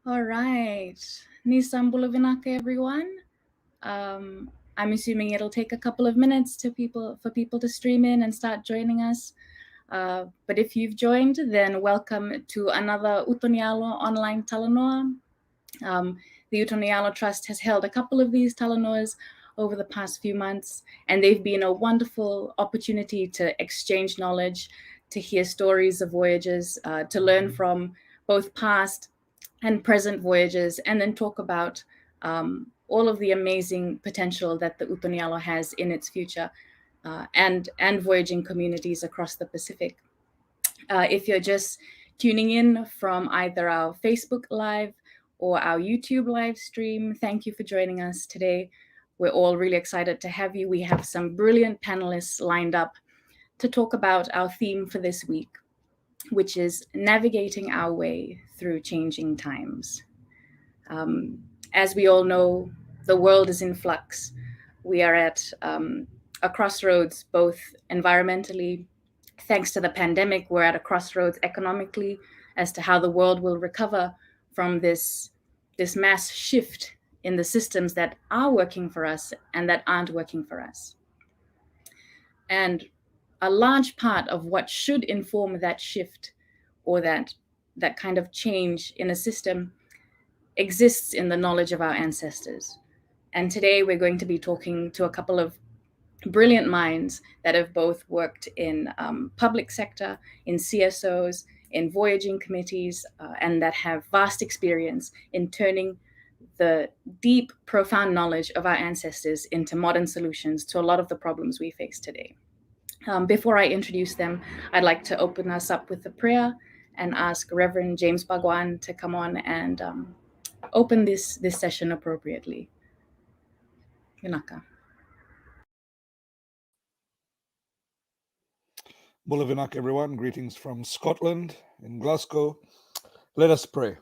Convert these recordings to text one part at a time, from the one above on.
All right. Nisam Bulavinaka, everyone. I'm assuming it'll take a couple of minutes for people to stream in and start joining us. But if you've joined, then welcome to another Utonialo online talanoa. The Utonialo Trust has held a couple of these talanoas over the past few months, and they've been a wonderful opportunity to exchange knowledge, to hear stories of voyages, to learn from both past and present voyages, and then talk about all of the amazing potential that the Utonialo has in its future and voyaging communities across the Pacific. If you're just tuning in from either our Facebook Live or our YouTube live stream, thank you for joining us today. We're all really excited to have you. We have some brilliant panelists lined up to talk about our theme for this week, which is navigating our way through changing times. As we all know, the world is in flux. We are at a crossroads, both environmentally. Thanks to the pandemic, we're at a crossroads economically as to how the world will recover from this mass shift in the systems that are working for us and that aren't working for us. And a large part of what should inform that shift or that kind of change in a system exists in the knowledge of our ancestors. And today we're going to be talking to a couple of brilliant minds that have both worked in public sector, in CSOs, in voyaging committees, and that have vast experience in turning the deep, profound knowledge of our ancestors into modern solutions to a lot of the problems we face today. Before I introduce them, I'd like to open us up with a prayer and ask Reverend James Bhagwan to come on and open this session appropriately. Vinaka. Bula Vinaka, everyone. Greetings from Scotland in Glasgow. Let us pray.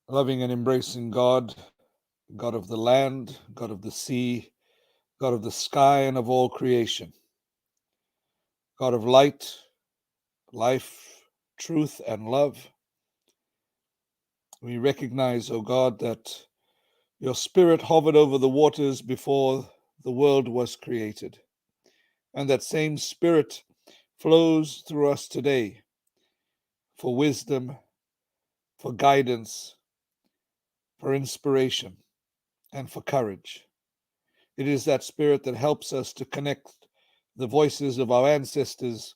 Loving and embracing God, God of the land, God of the sea, God of the sky and of all creation, God of light, life, truth, and love. We recognize, O God, that your Spirit hovered over the waters before the world was created, and that same Spirit flows through us today for wisdom, for guidance, for inspiration, and for courage. It is that Spirit that helps us to connect the voices of our ancestors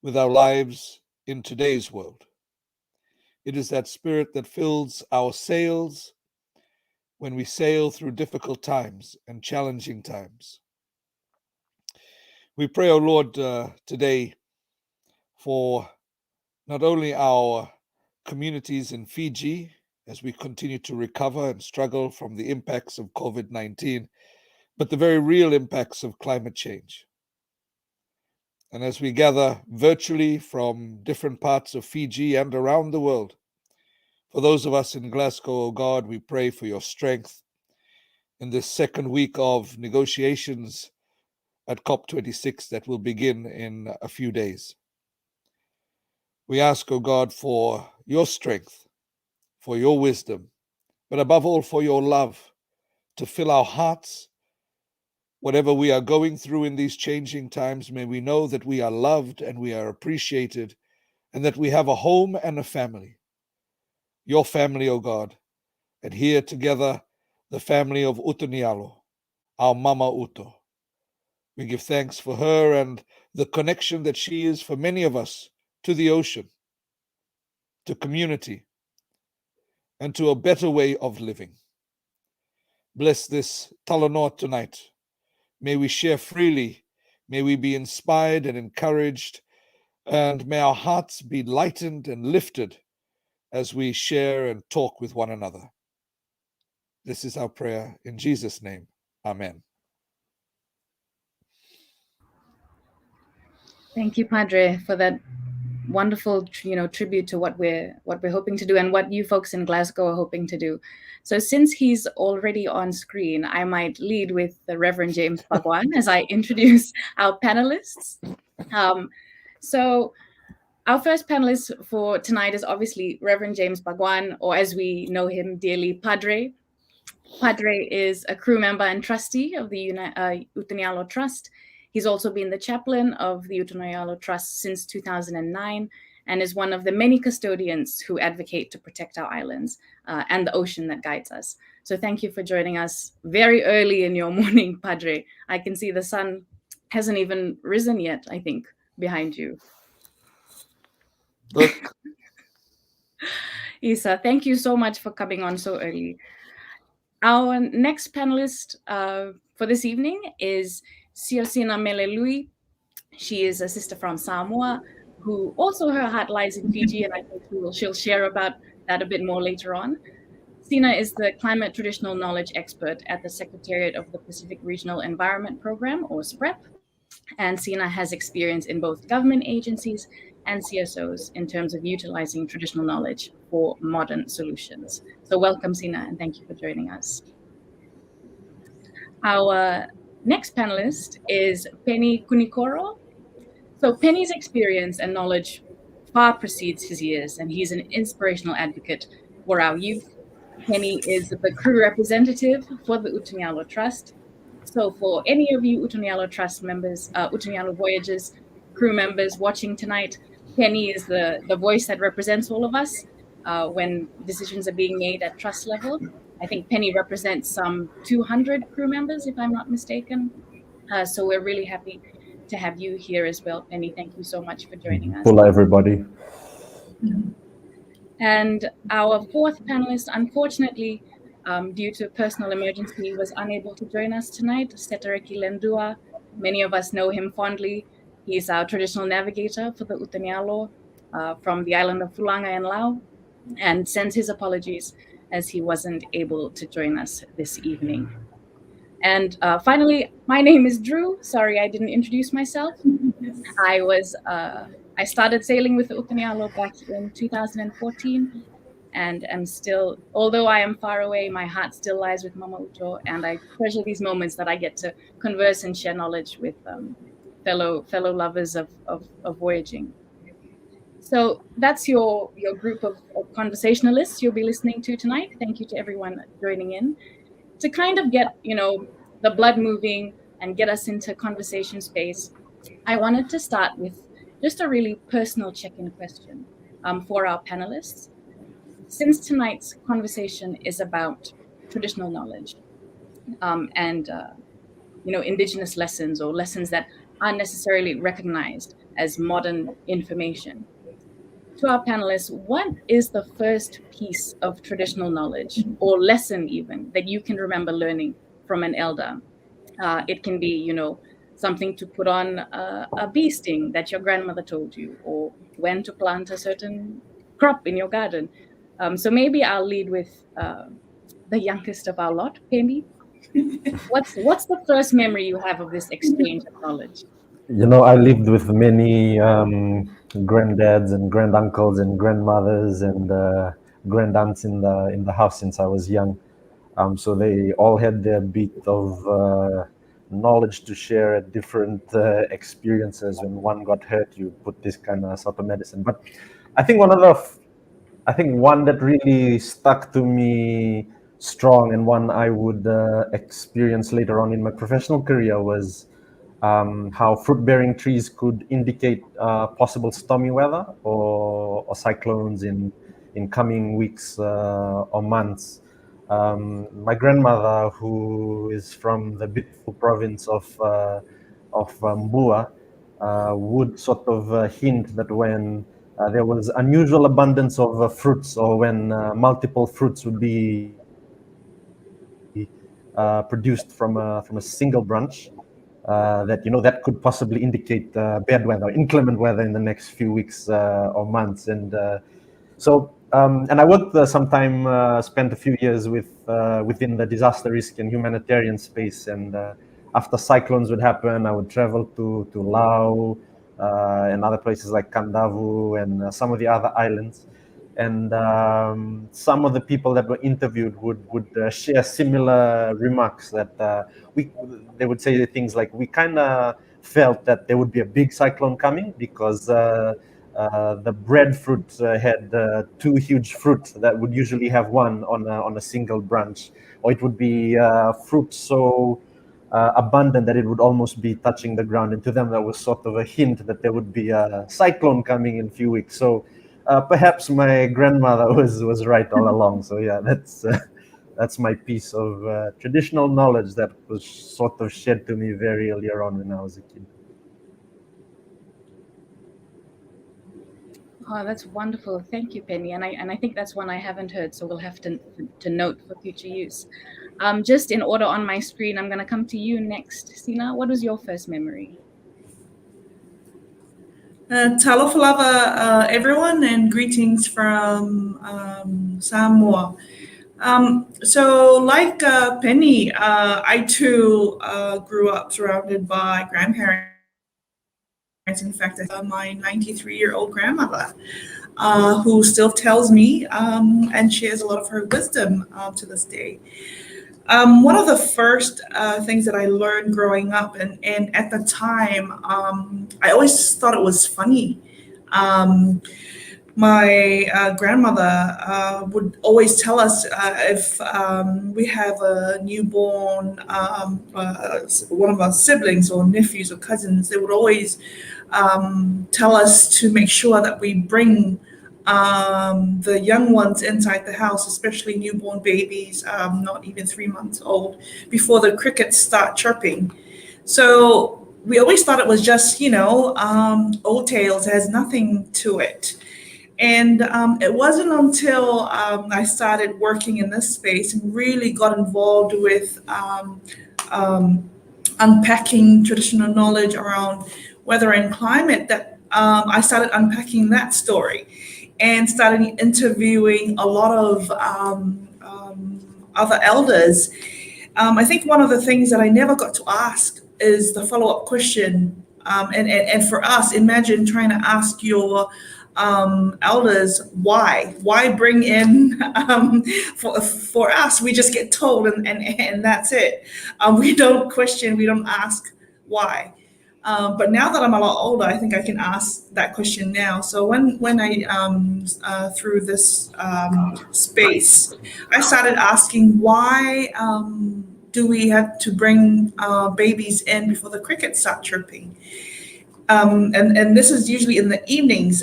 with our lives in today's world. It is that Spirit that fills our sails when we sail through difficult times and challenging times. We pray, O Lord, today for not only our communities in Fiji as we continue to recover and struggle from the impacts of COVID-19, but the very real impacts of climate change. And as we gather virtually from different parts of Fiji and around the world, for those of us in Glasgow, O God, we pray for your strength in this second week of negotiations at COP26 that will begin in a few days. We ask, O God, for your strength, for your wisdom, but above all for your love to fill our hearts. Whatever we are going through in these changing times, may we know that we are loved and we are appreciated and that we have a home and a family. Your family, O God, and here together the family of Utunialo, our Mama Uto. We give thanks for her and the connection that she is for many of us to the ocean, to community, and to a better way of living. Bless this Talanoa tonight. May we share freely. May we be inspired and encouraged, and may our hearts be lightened and lifted as we share and talk with one another. This is our prayer in Jesus' name. Amen. Thank you, Padre, for that wonderful, tribute to what we're hoping to do and what you folks in Glasgow are hoping to do. So since he's already on screen, I might lead with the Reverend James Bhagwan as I introduce our panelists. So our first panelist for tonight is obviously Reverend James Bhagwan, or as we know him dearly, Padre. Padre is a crew member and trustee of the Utunialo Trust. He's also been the chaplain of the Utunialo Trust since 2009 and is one of the many custodians who advocate to protect our islands and the ocean that guides us. So thank you for joining us very early in your morning, Padre. I can see the sun hasn't even risen yet, I think, behind you. Look. Isa, thank you so much for coming on so early. Our next panelist for this evening is Siosina Melelui. She is a sister from Samoa, who also her heart lies in Fiji, and I think she'll share about that a bit more later on. Sina is the climate traditional knowledge expert at the Secretariat of the Pacific Regional Environment Program, or SPREP, and Sina has experience in both government agencies and CSOs in terms of utilizing traditional knowledge for modern solutions. So welcome, Sina, and thank you for joining us. Our next panelist is Penny Kunikoro. So Penny's experience and knowledge far precedes his years, and he's an inspirational advocate for our youth. Penny is the crew representative for the Utunialo Trust. So for any of you Utunialo Trust members, Utunialo Voyagers, crew members watching tonight, Penny is the voice that represents all of us when decisions are being made at trust level. I think Penny represents some 200 crew members, if I'm not mistaken. So we're really happy to have you here as well, Penny. Thank you so much for joining us. Hello, everybody. And our fourth panelist, unfortunately, due to a personal emergency, was unable to join us tonight, Setareki Lendua. Many of us know him fondly. He's our traditional navigator for the Utanialo from the island of Fulanga in Laos, and sends his apologies as he wasn't able to join us this evening. And finally, my name is Drew. Sorry, I didn't introduce myself. I started sailing with the Utanialo back in 2014, and am still, although I am far away, my heart still lies with Mama Uto, and I treasure these moments that I get to converse and share knowledge with fellow lovers of voyaging. So that's your group of conversationalists you'll be listening to tonight. Thank you to everyone joining in. To kind of get, the blood moving and get us into conversation space, I wanted to start with just a really personal check-in question for our panelists. Since tonight's conversation is about traditional knowledge and indigenous lessons or lessons that aren't necessarily recognized as modern information, to our panelists, what is the first piece of traditional knowledge or lesson even that you can remember learning from an elder? It can be, something to put on a bee sting that your grandmother told you, or when to plant a certain crop in your garden. So maybe I'll lead with the youngest of our lot, Penny. What's the first memory you have of this exchange of knowledge? I lived with many granddads and granduncles and grandmothers and grandaunts in the house since I was young. So they all had their bit of knowledge to share at different experiences. When one got hurt, you put this kind of sort of medicine. But I think one that really stuck to me strong, and one I would experience later on in my professional career, was how fruit-bearing trees could indicate possible stormy weather or cyclones in coming weeks or months. My grandmother, who is from the beautiful province of Mbua, would sort of hint that when there was unusual abundance of fruits, or when multiple fruits would be produced from a single branch, that could possibly indicate bad weather, inclement weather in the next few weeks or months. And I worked spent a few years within the disaster risk and humanitarian space. And after cyclones would happen, I would travel to Laos and other places like Kandavu and some of the other islands. And some of the people that were interviewed would share similar remarks, that they would say things like, we kind of felt that there would be a big cyclone coming because the breadfruit had two huge fruit that would usually have one on a single branch, or it would be fruit so abundant that it would almost be touching the ground. And to them, that was sort of a hint that there would be a cyclone coming in a few weeks. So perhaps my grandmother was right all along. So yeah, that's my piece of traditional knowledge that was sort of shared to me very earlier on when I was a kid. Oh, that's wonderful. Thank you, Penny. And I think that's one I haven't heard, so we'll have to note for future use. Just in order on my screen, I'm going to come to you next. Sina, what was your first memory? Talofa lava, everyone, and greetings from Samoa. So like Penny, I too grew up surrounded by grandparents. In fact, my 93-year-old grandmother, who still tells me and shares a lot of her wisdom to this day. One of the first things that I learned growing up, and at the time, I always thought it was funny. My grandmother would always tell us if we have a newborn, one of our siblings or nephews or cousins, they would always tell us to make sure that we bring the young ones inside the house, especially newborn babies, not even 3 months old, before the crickets start chirping. So we always thought it was just, old tales, it has nothing to it. And it wasn't until I started working in this space and really got involved with unpacking traditional knowledge around weather and climate that I started unpacking that story and started interviewing a lot of other elders. I think one of the things that I never got to ask is the follow-up question. And for us, imagine trying to ask your elders why bring in for us we just get told and that's it. We don't question, we don't ask why. But now that I'm a lot older, I think I can ask that question now. So when I through this space, I started asking why do we have to bring babies in before the crickets start chirping? And this is usually in the evenings.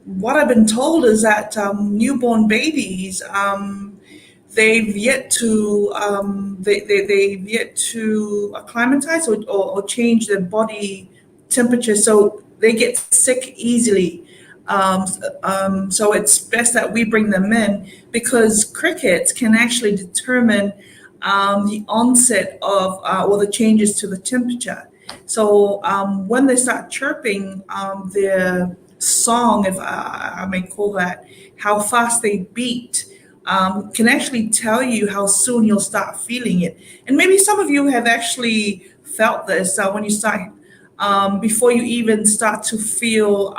What I've been told is that newborn babies, they've yet to they've yet to acclimatize or change their body temperature, so they get sick easily. So it's best that we bring them in because crickets can actually determine the onset of or the changes to the temperature. So when they start chirping, their song, if I may call that, how fast they beat, can actually tell you how soon you'll start feeling it. And maybe some of you have actually felt this when you start, before you even start to feel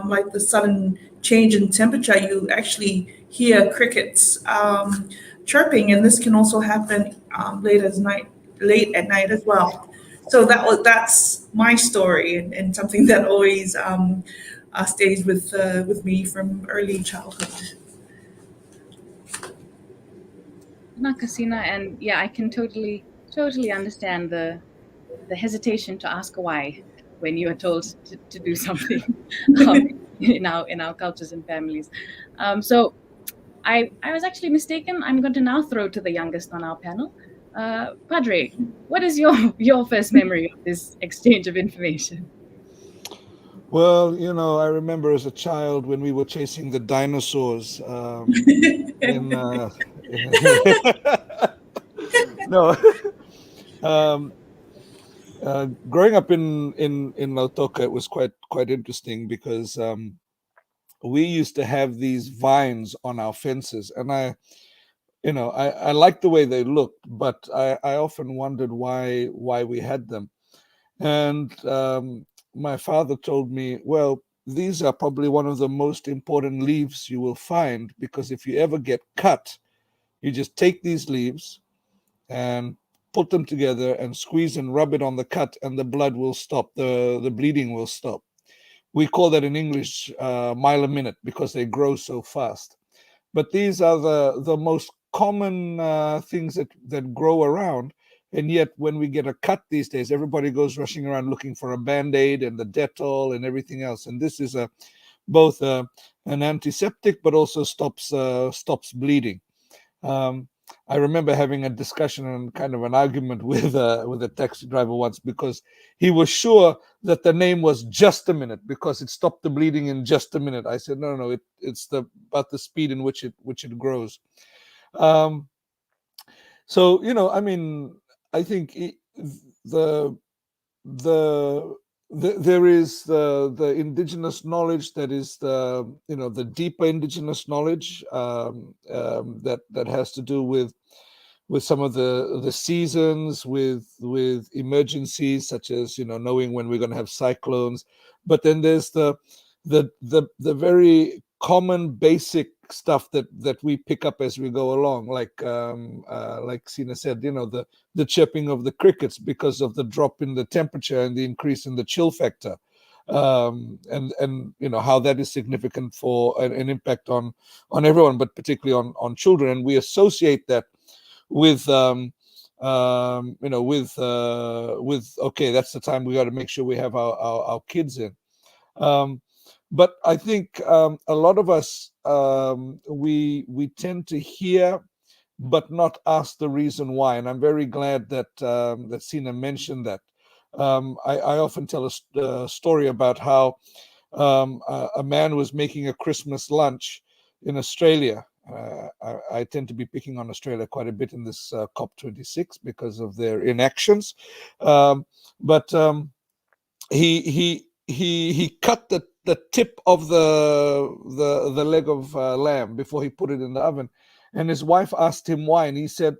like the sudden change in temperature, you actually hear crickets chirping, and this can also happen late at night as well. So that's my story, and something that always stays with me from early childhood. Nakasina, and yeah, I can totally understand the hesitation to ask why when you are told to do something in our cultures and families. So I was actually mistaken. I'm going to now throw to the youngest on our panel. Padre, what is your first memory of this exchange of information? Well, I remember as a child when we were chasing the dinosaurs. No. Growing up in Lautoka, it was quite interesting because we used to have these vines on our fences, and I liked the way they looked, but I often wondered why we had them. And my father told me, well, these are probably one of the most important leaves you will find, because if you ever get cut, you just take these leaves and put them together and squeeze and rub it on the cut, and the blood will stop, the bleeding will stop. We call that in English mile a minute, because they grow so fast. But these are the most common things that grow around. And yet when we get a cut these days, everybody goes rushing around looking for a Band-Aid and the Dettol and everything else. And this is both an antiseptic, but also stops bleeding. I remember having a discussion and kind of an argument with a taxi driver once, because he was sure that the name was Just a Minute because it stopped the bleeding in just a minute. I said, no, it's about the speed in which it grows. So I mean, I think there is the indigenous knowledge that is the deeper indigenous knowledge that has to do with some of the seasons, with emergencies such as knowing when we're going to have cyclones. But then there's the very common basic stuff that we pick up as we go along, like Sina said, the chirping of the crickets because of the drop in the temperature and the increase in the chill factor, and how that is significant for an impact on everyone, but particularly on children. And we associate that with okay, that's the time we got to make sure we have our kids in. But I think a lot of us, we tend to hear but not ask the reason why. And I'm very glad that Sina mentioned that. I often tell a story about how a man was making a Christmas lunch in Australia. I tend to be picking on Australia quite a bit in this COP26 because of their inactions, but he cut the tip of the leg of lamb before he put it in the oven, and his wife asked him why, and he said,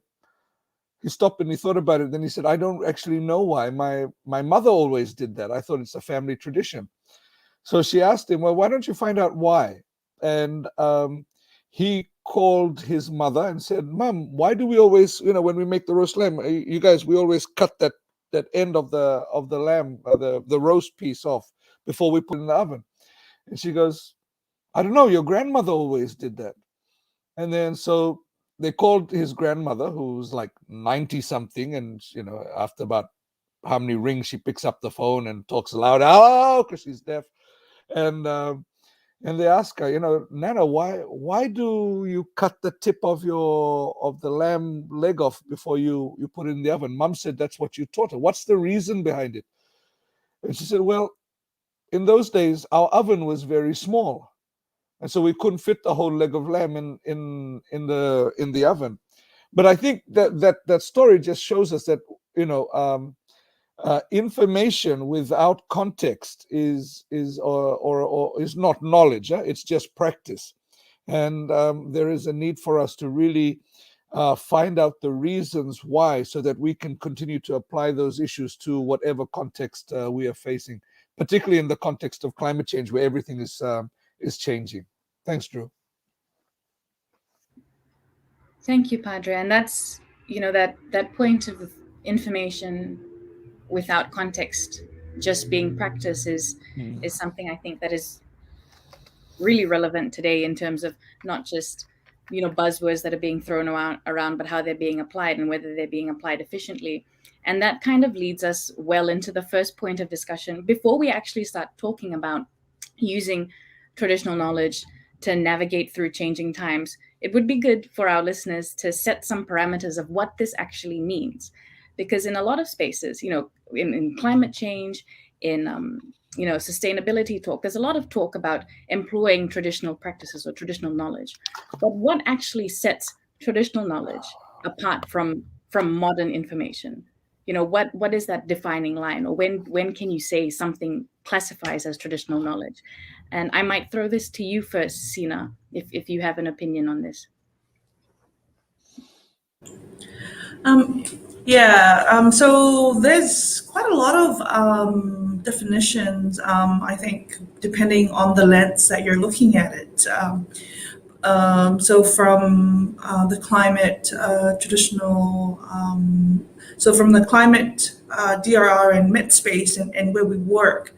he stopped and he thought about it. Then he said, I don't actually know why. My mother always did that. I thought it's a family tradition. So she asked him, well, why don't you find out why? And he called his mother and said, Mom, why do we always, when we make the roast lamb, you guys, we always cut that end of the lamb, the roast piece off before we put it in the oven? And she goes, I don't know, your grandmother always did that. And then so they called his grandmother, who was like 90 something, and after about how many rings, she picks up the phone and talks loud, oh, because she's deaf. And they ask her, Nana, why do you cut the tip of the lamb leg off before you put it in the oven? Mom said that's what you taught her. What's the reason behind it? And she said, well, in those days our oven was very small, and so we couldn't fit the whole leg of lamb in the oven. But I think that story just shows us that information without context is not knowledge. It's just practice, and there is a need for us to really find out the reasons why, so that we can continue to apply those issues to whatever context we are facing, particularly in the context of climate change, where everything is changing. Thanks, Drew. Thank you, Padre. And that's, that point of information without context just being practice is something I think that is really relevant today, in terms of not just, buzzwords that are being thrown around, but how they're being applied and whether they're being applied efficiently. And that kind of leads us well into the first point of discussion. Before we actually start talking about using traditional knowledge to navigate through changing times, it would be good for our listeners to set some parameters of what this actually means. Because in a lot of spaces, in climate change, in sustainability talk, there's a lot of talk about employing traditional practices or traditional knowledge. But what actually sets traditional knowledge apart from modern information? What is that defining line, or when can you say something classifies as traditional knowledge? And I might throw this to you first, Sina, if you have an opinion on this. So there's quite a lot of definitions, I think, depending on the lens that you're looking at it. So from the climate traditional, so from the climate DRR and MET space and where we work,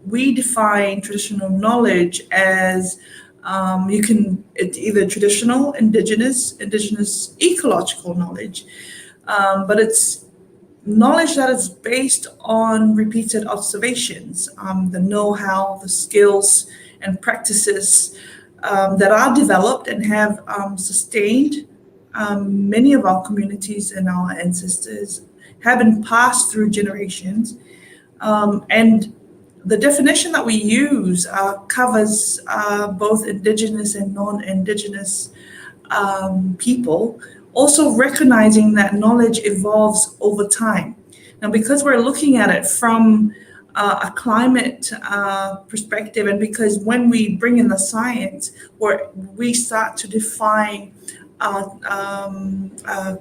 we define traditional knowledge as it's either traditional, indigenous ecological knowledge, but it's knowledge that is based on repeated observations, the know-how, the skills and practices that are developed and have sustained many of our communities and our ancestors, have been passed through generations. And the definition that we use covers both indigenous and non-indigenous people, also recognizing that knowledge evolves over time. Now, because we're looking at it from a climate perspective, and because when we bring in the science, where we start to define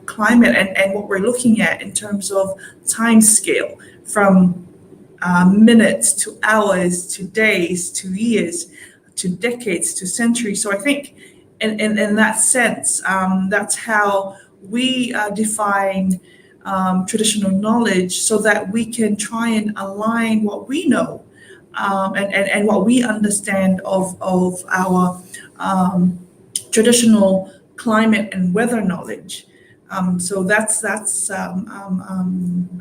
climate and what we're looking at in terms of time scale, from minutes to hours to days to years to decades to centuries. So I think in that sense, that's how we define traditional knowledge, so that we can try and align what we know and what we understand of our traditional climate and weather knowledge. So that's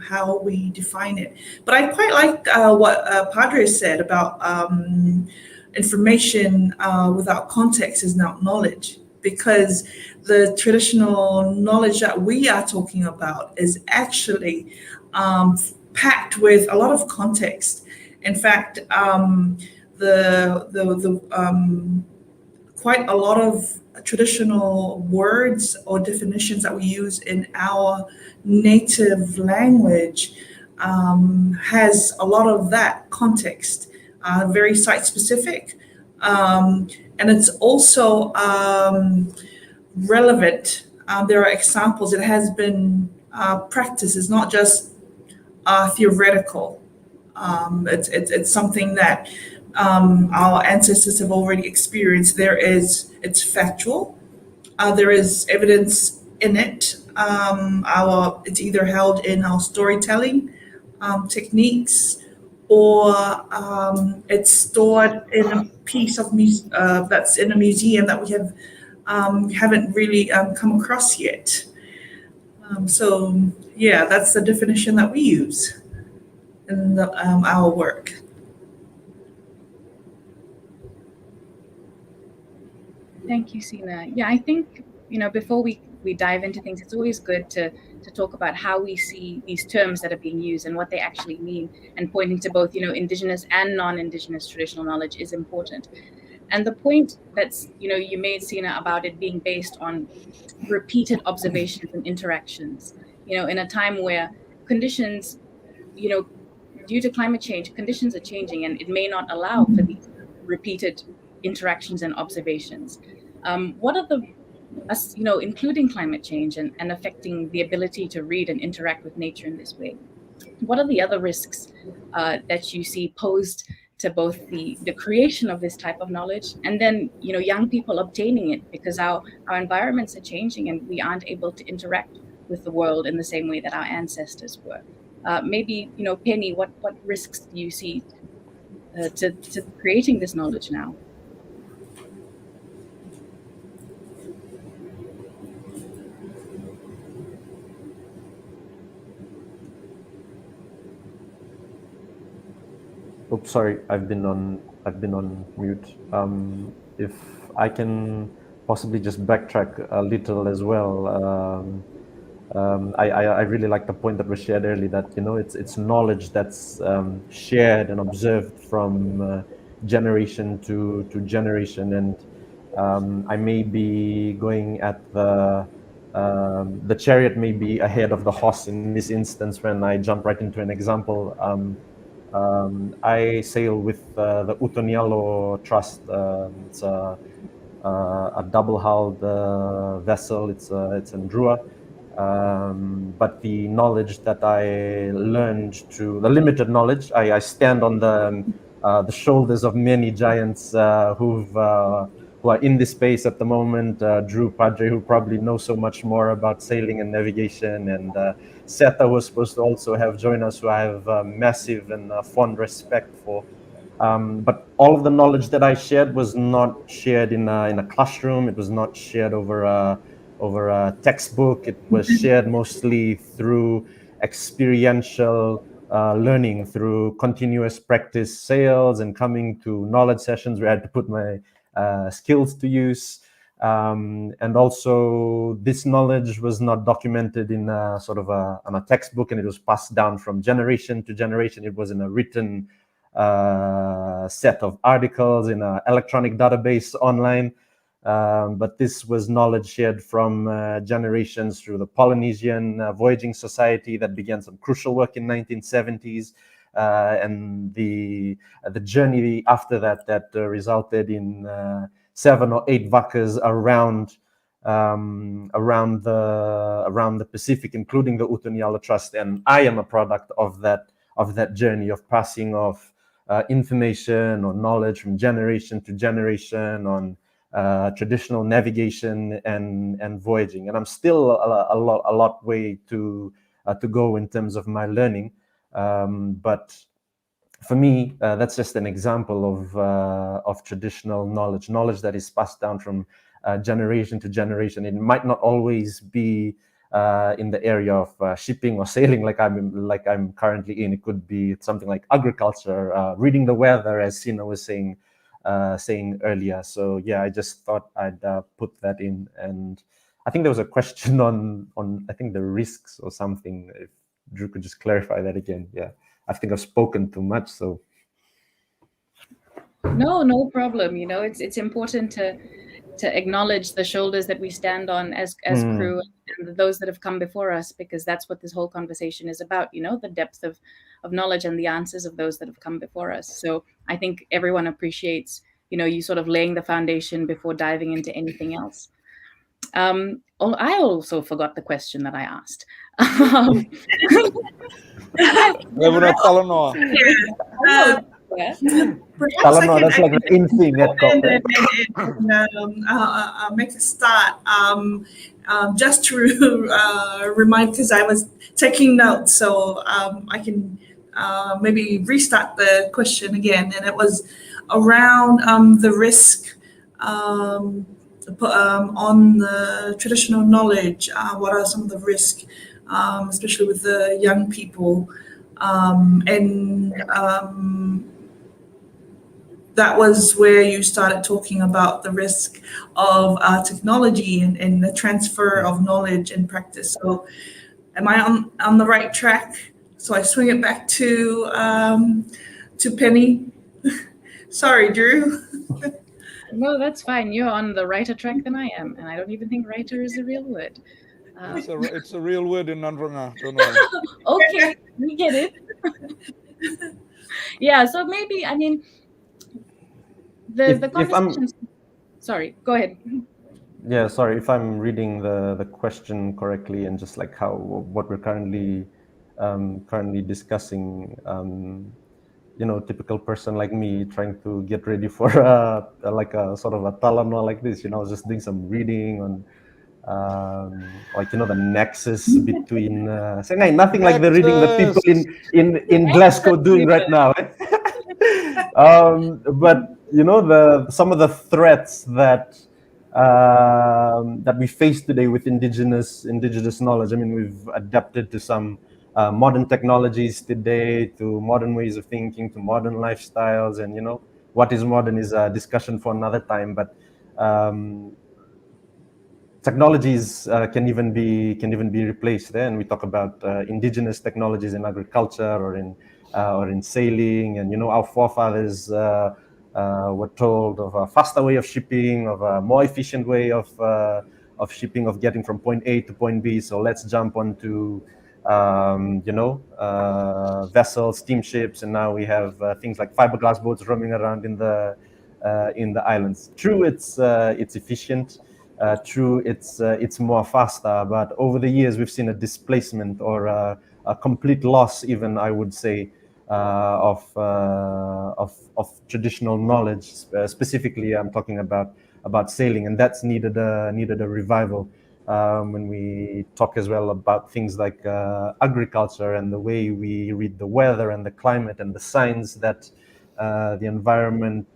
how we define it. But I quite like what Padre said about information without context is not knowledge, because the traditional knowledge that we are talking about is actually packed with a lot of context In fact, quite a lot of traditional words or definitions that we use in our native language has a lot of that context, very site specific. And it's also relevant. There are examples. It has been practiced. It's not just theoretical. It's something that our ancestors have already experienced. It's factual. There is evidence in it. It's either held in our storytelling techniques, or it's stored in a piece of that's in a museum that we haven't really come across yet. So yeah, that's the definition that we use in our work. Thank you, Sina. Yeah, I think, before we dive into things, it's always good to talk about how we see these terms that are being used and what they actually mean, and pointing to both, indigenous and non-indigenous traditional knowledge is important. And the point that's, you made, Sina, about it being based on repeated observations and interactions, in a time where conditions, due to climate change, conditions are changing, and it may not allow for these repeated interactions and observations. What are including climate change and affecting the ability to read and interact with nature in this way, what are the other risks that you see posed to both the creation of this type of knowledge and then, young people obtaining it, because our environments are changing and we aren't able to interact with the world in the same way that our ancestors were? Maybe, Penny, what risks do you see to creating this knowledge now? Oops, sorry, I've been on mute. If I can possibly just backtrack a little as well. I really like the point that was shared earlier, that it's knowledge that's shared and observed from generation to generation, and I may be going at the chariot may be ahead of the horse in this instance when I jump right into an example. I sail with the Utonialo Trust. It's a double-hulled vessel. It's in Drua. But the knowledge that I learned the limited knowledge, I stand on the shoulders of many giants who are in this space at the moment. Drew Padre, who probably knows so much more about sailing and navigation, and Seta was supposed to also have joined us, who I have massive and fond respect for. But all of the knowledge that I shared was not shared in a classroom. It was not shared over a textbook. It was shared mostly through experiential learning, through continuous practice sales and coming to knowledge sessions where I had to put my skills to use. And also, this knowledge was not documented in a sort of on a textbook, and it was passed down from generation to generation. It was in a written set of articles in an electronic database online. But this was knowledge shared from generations through the Polynesian Voyaging Society that began some crucial work in 1970s, and the journey after that resulted in 7 or 8 vakas around the Pacific, including the Utonialo Trust. And I am a product of that journey of passing of information or knowledge from generation to generation on traditional navigation and voyaging. And I'm still a lot way to go in terms of my learning. But for me, that's just an example of traditional knowledge that is passed down from generation to generation. It might not always be in the area of shipping or sailing like I'm currently in. It could be something like agriculture, reading the weather, as Sina was saying earlier. So yeah, I just thought I'd put that in. And I think there was a question on I think the risks or something. If Drew could just clarify that again. Yeah, I think I've spoken too much, so No problem. You know, it's important to acknowledge the shoulders that we stand on as crew and those that have come before us, because that's what this whole conversation is about. You know, the depth of knowledge and the answers of those that have come before us. So I think everyone appreciates, you know, you sort of laying the foundation before diving into anything else. I also forgot the question that I asked. Reverend Talanoa. Perhaps I can, that's like the in thing that make a start. Just to remind, because I was taking notes, so I can maybe restart the question again. And it was around the risk on the traditional knowledge. What are some of the risks, especially with the young people? That was where you started talking about the risk of technology and the transfer of knowledge and practice. So am I on the right track? So I swing it back to Penny. Sorry, Drew. No, that's fine. You're on the righter track than I am, and I don't even think writer is a real word. It's a real word in Nandronga. Don't worry. Okay, we get it. Yeah, so maybe, I mean, the conversation. Sorry, go ahead. Yeah, sorry if I'm reading the question correctly, and just like what we're currently discussing. You know, typical person like me trying to get ready for like a sort of a talanoa like this. You know, just doing some reading on like, you know, the nexus between saying nothing like the reading that people in Glasgow doing right now. But you know, some of the threats that we face today with indigenous knowledge. I mean, we've adapted to some modern technologies today, to modern ways of thinking, to modern lifestyles, and you know, what is modern is a discussion for another time. But technologies can even be replaced. And we talk about indigenous technologies in agriculture or in sailing, and you know, our forefathers were told of a faster way of shipping, of a more efficient way of shipping, of getting from point A to point B. So let's jump onto you know, vessels, steamships, and now we have things like fiberglass boats roaming around in the islands. True, it's efficient. True, it's more faster, but over the years we've seen a displacement or a complete loss, even I would say, of traditional knowledge. Specifically, I'm talking about sailing, and that's needed a revival. When we talk as well about things like agriculture and the way we read the weather and the climate and the signs that the environment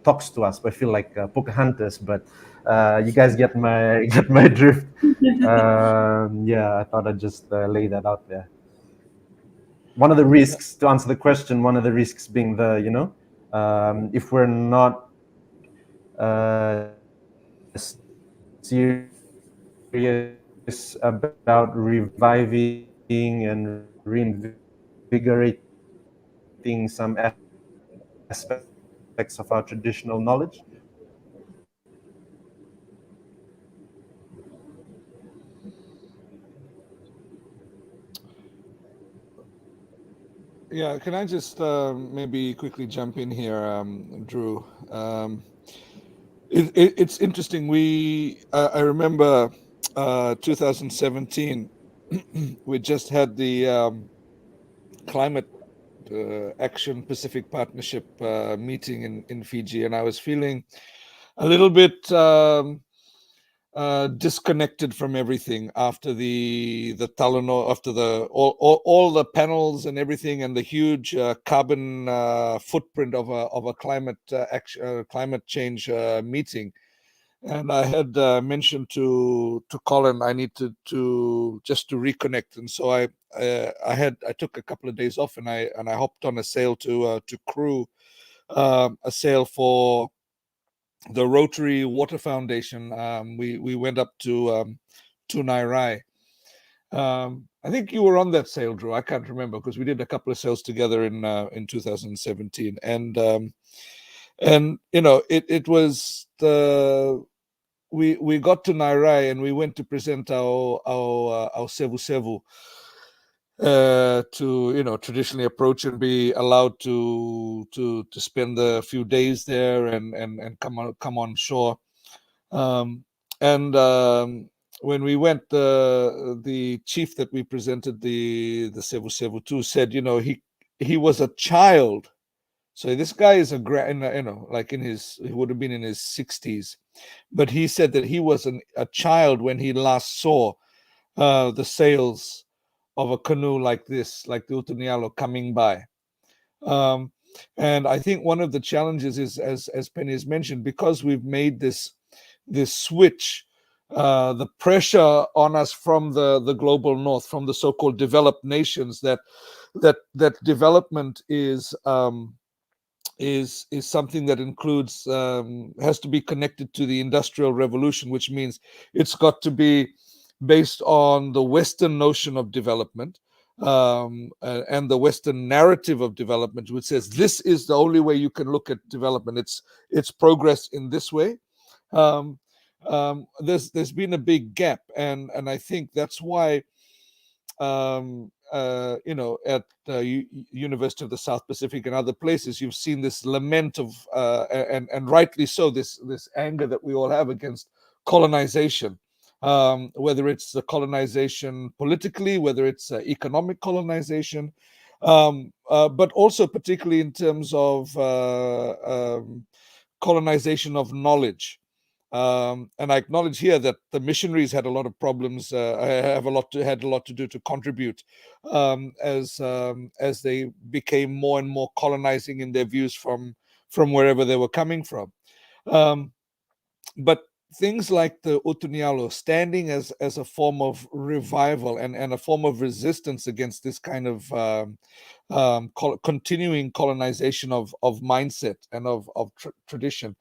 talks to us. I feel like Pocahontas, but you guys get my drift. Yeah, I thought I'd just lay that out there. One of the risks, to answer the question, one of the risks being the, you know, if we're not serious about reviving and reinvigorating some aspects of our traditional knowledge. Yeah, can I just maybe quickly jump in here, Drew? It's interesting. I remember 2017. We just had the Climate Action Pacific Partnership meeting in Fiji, and I was feeling a little bit disconnected from everything after the Talanoa, after all the panels and everything, and the huge carbon footprint of a climate change meeting. And I had mentioned to Colin I need to just to reconnect, and so I took a couple of days off, and I hopped on a sail to Crew, a sail for the Rotary Water Foundation. We went up to Nairai. I think you were on that sail, Drew. I can't remember because we did a couple of sails together in 2017, and And it was we got to Nairai and we went to present our sevu sevu to traditionally approach and be allowed to spend a few days there and come on shore. When we went, the chief that we presented the sevu sevu to said, he was a child. So this guy is he would have been in his 60s, but he said that he was a child when he last saw the sails of a canoe like this, like the Utunialo, coming by. And I think one of the challenges is, as Penny has mentioned, because we've made this switch, the pressure on us from the global north, from the so-called developed nations, that development is something that includes, has to be connected to the Industrial Revolution, which means it's got to be based on the Western notion of development, and the Western narrative of development, which says this is the only way you can look at development. It's progress in this way. There's been a big gap, and I think that's why at the University of the South Pacific and other places, you've seen this lament of and rightly so, this anger that we all have against colonization, whether it's the colonization politically, whether it's economic colonization, but also particularly in terms of colonization of knowledge. And I acknowledge here that the missionaries had a lot of problems, had a lot to do to contribute, as they became more and more colonizing in their views from wherever they were coming from. But things like the Utunialo standing as a form of revival and a form of resistance against this kind of continuing colonization of mindset and of tradition,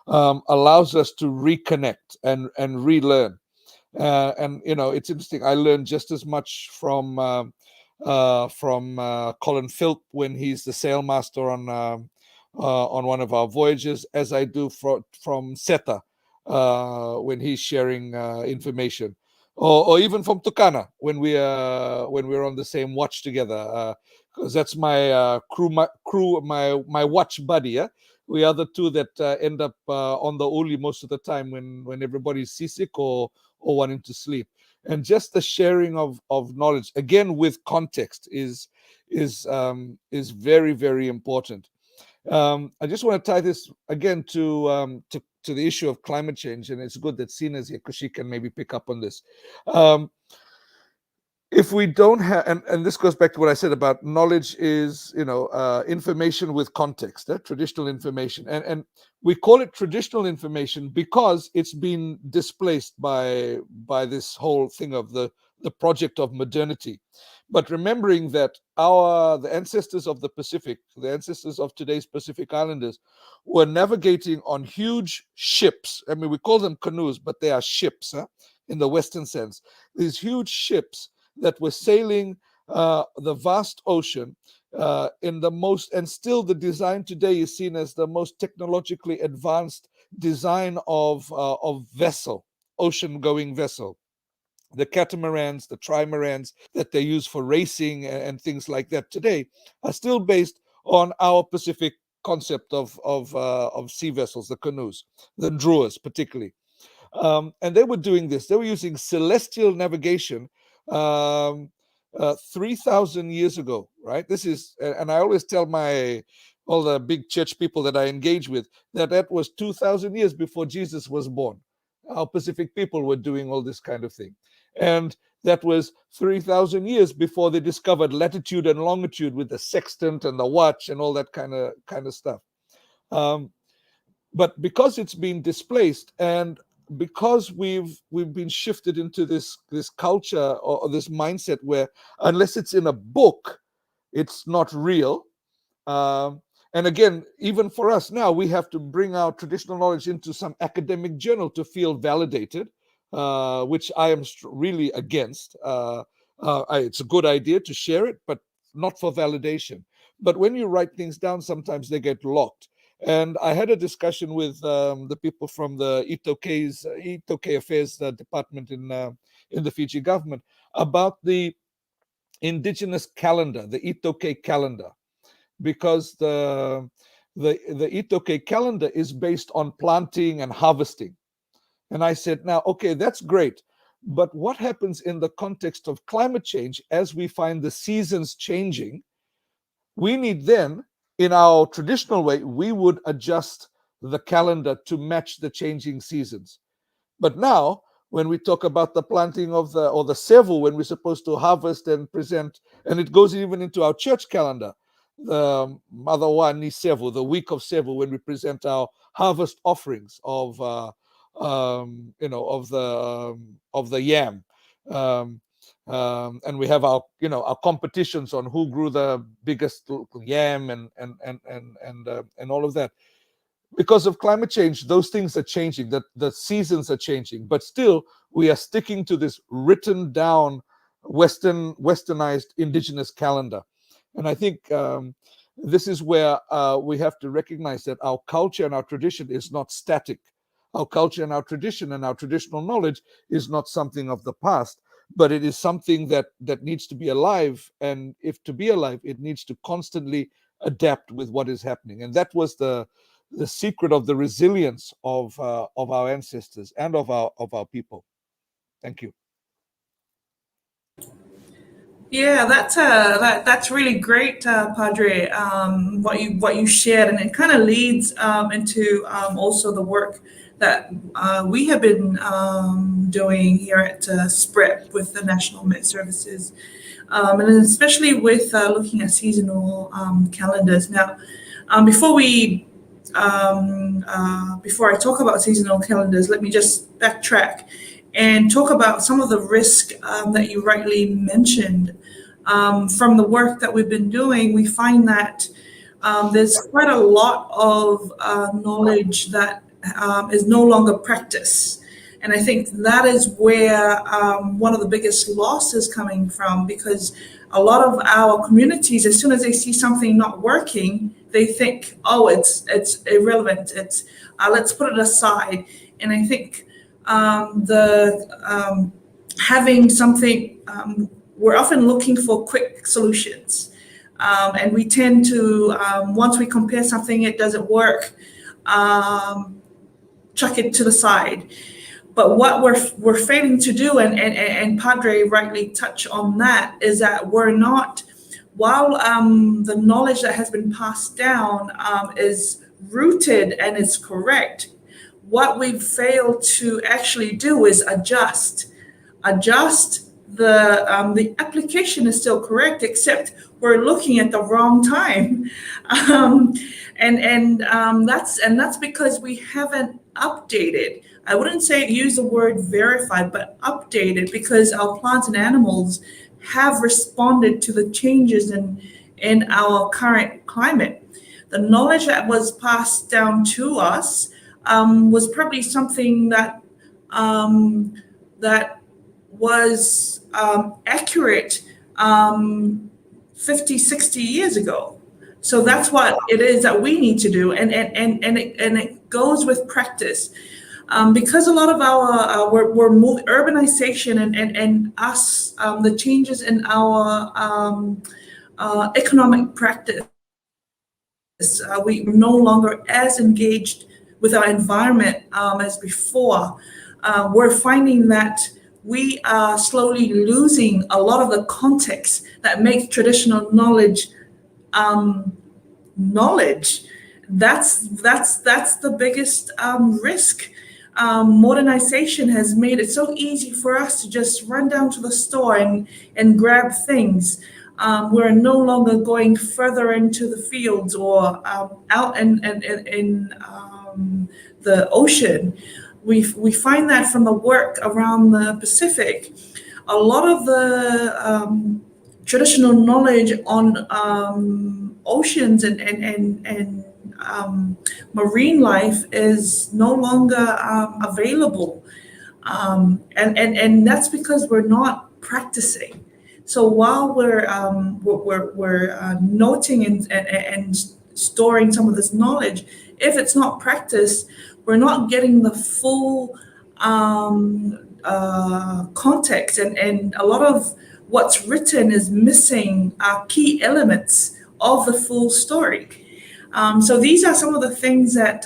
allows us to reconnect and relearn. And it's interesting. I learned just as much from Colin Philp when he's the sailmaster on one of our voyages, as I do from Seta when he's sharing information, or even from Tukana when we're on the same watch together, because that's my my watch buddy. Yeah? We are the two that end up on the uli most of the time when everybody's seasick or wanting to sleep. And just the sharing of knowledge, again with context, is very, very important. I just want to tie this again to the issue of climate change, and it's good that Sina's here because she can maybe pick up on this. If we don't have, and this goes back to what I said about knowledge is, information with context, traditional information. And we call it traditional information because it's been displaced by this whole thing of the project of modernity. But remembering that the ancestors of the Pacific, the ancestors of today's Pacific Islanders, were navigating on huge ships. I mean, we call them canoes, but they are ships, in the Western sense. These huge ships that were sailing the vast ocean in the most, and still the design today is seen as the most technologically advanced design of vessel, ocean-going vessel. The catamarans, the trimarans that they use for racing and things like that today are still based on our Pacific concept of sea vessels, the canoes, the druas particularly. And they were doing this. They were using celestial navigation 3,000 years ago, right? This is, and I always tell all the big church people that I engage with that was 2,000 years before Jesus was born. Our Pacific people were doing all this kind of thing. And that was 3,000 years before they discovered latitude and longitude with the sextant and the watch and all that kind of stuff. But because it's been displaced, and because we've been shifted into this culture or this mindset where unless it's in a book, it's not real. And again, even for us now, we have to bring our traditional knowledge into some academic journal to feel validated, which I am really against. It's a good idea to share it, but not for validation. But when you write things down, sometimes they get locked. And I had a discussion with the people from the Itoke Affairs Department in the Fiji government about the indigenous calendar, the Itoke calendar, because the Itoke calendar is based on planting and harvesting. And I said, now, okay, that's great. But what happens in the context of climate change as we find the seasons changing? We need then, in our traditional way, we would adjust the calendar to match the changing seasons. But now, when we talk about the planting of the sevu, when we're supposed to harvest and present, and it goes even into our church calendar, the Madawani Sevu, the week of Sevu, when we present our harvest offerings of the yam, and we have our competitions on who grew the biggest yam and all of that. Because of climate change, those things are changing, that the seasons are changing, but still we are sticking to this written down westernized indigenous calendar. And I think this is where we have to recognize that our culture and our tradition is not static. Our culture and our tradition and our traditional knowledge is not something of the past, but it is something that needs to be alive. And if to be alive, it needs to constantly adapt with what is happening. And that was the secret of the resilience of our ancestors and of our people. Thank you. Yeah, that's really great, Padre. What you shared, and it kind of leads into also the work that we have been doing here at SPREP with the National Met Services, and especially with looking at seasonal calendars. Now, before I talk about seasonal calendars, let me just backtrack and talk about some of the risk that you rightly mentioned. From the work that we've been doing, we find that there's quite a lot of knowledge that is no longer practiced. And I think that is where one of the biggest losses coming from, because a lot of our communities, as soon as they see something not working, they think, oh, it's irrelevant. Let's put it aside. And I think having something, we're often looking for quick solutions. And we tend to, once we compare something, it doesn't work, chuck it to the side. But what we're failing to do, and Padre rightly touched on that, is that we're not, while the knowledge that has been passed down is rooted and is correct, what we've failed to actually do is adjust. The application is still correct, except we're looking at the wrong time, and that's because we haven't updated. I wouldn't say use the word verified, but updated, because our plants and animals have responded to the changes in our current climate. The knowledge that was passed down to us was probably something that was accurate 50, 60 years ago. So that's what it is that we need to do, and it goes with practice. Because a lot of our we're urbanization and us, the changes in our economic practice, we're no longer as engaged with our environment as before. We're finding that we are slowly losing a lot of the context that makes traditional knowledge knowledge. That's the biggest risk. Modernization has made it so easy for us to just run down to the store and grab things. We're no longer going further into the fields or out in the ocean. We find that from the work around the Pacific, a lot of the traditional knowledge on oceans and marine life is no longer available, and that's because we're not practicing. So while we're noting and storing some of this knowledge, if it's not practiced, we're not getting the full context, and a lot of what's written is missing key elements of the full story. So these are some of the things that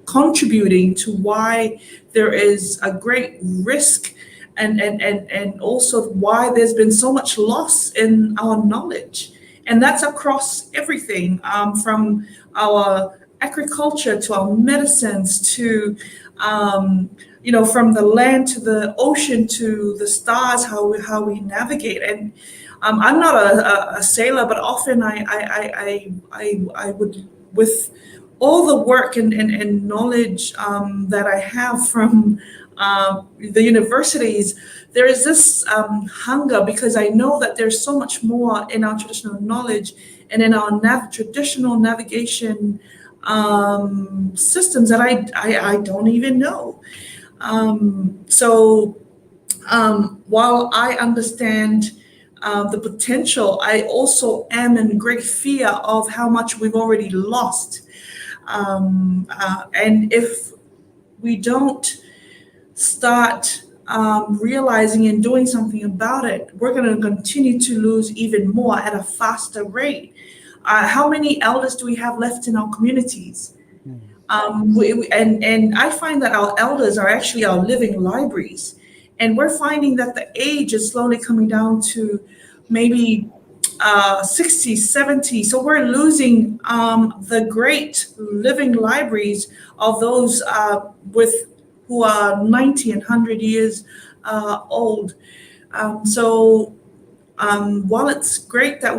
contributing to why there is a great risk, and also why there's been so much loss in our knowledge. And that's across everything, from our agriculture to our medicines to from the land to the ocean to the stars, how we navigate. And I'm not a sailor, but often I would, with all the work and knowledge that I have from the universities, there is this hunger, because I know that there's so much more in our traditional knowledge and in our traditional navigation systems that I don't even know. So while I understand the potential, I also am in great fear of how much we've already lost. And if we don't start realizing and doing something about it, we're going to continue to lose even more at a faster rate. How many elders do we have left in our communities? And I find that our elders are actually our living libraries. And we're finding that the age is slowly coming down to maybe 60, 70. So we're losing the great living libraries of those who are 90 and 100 years old. So while it's great that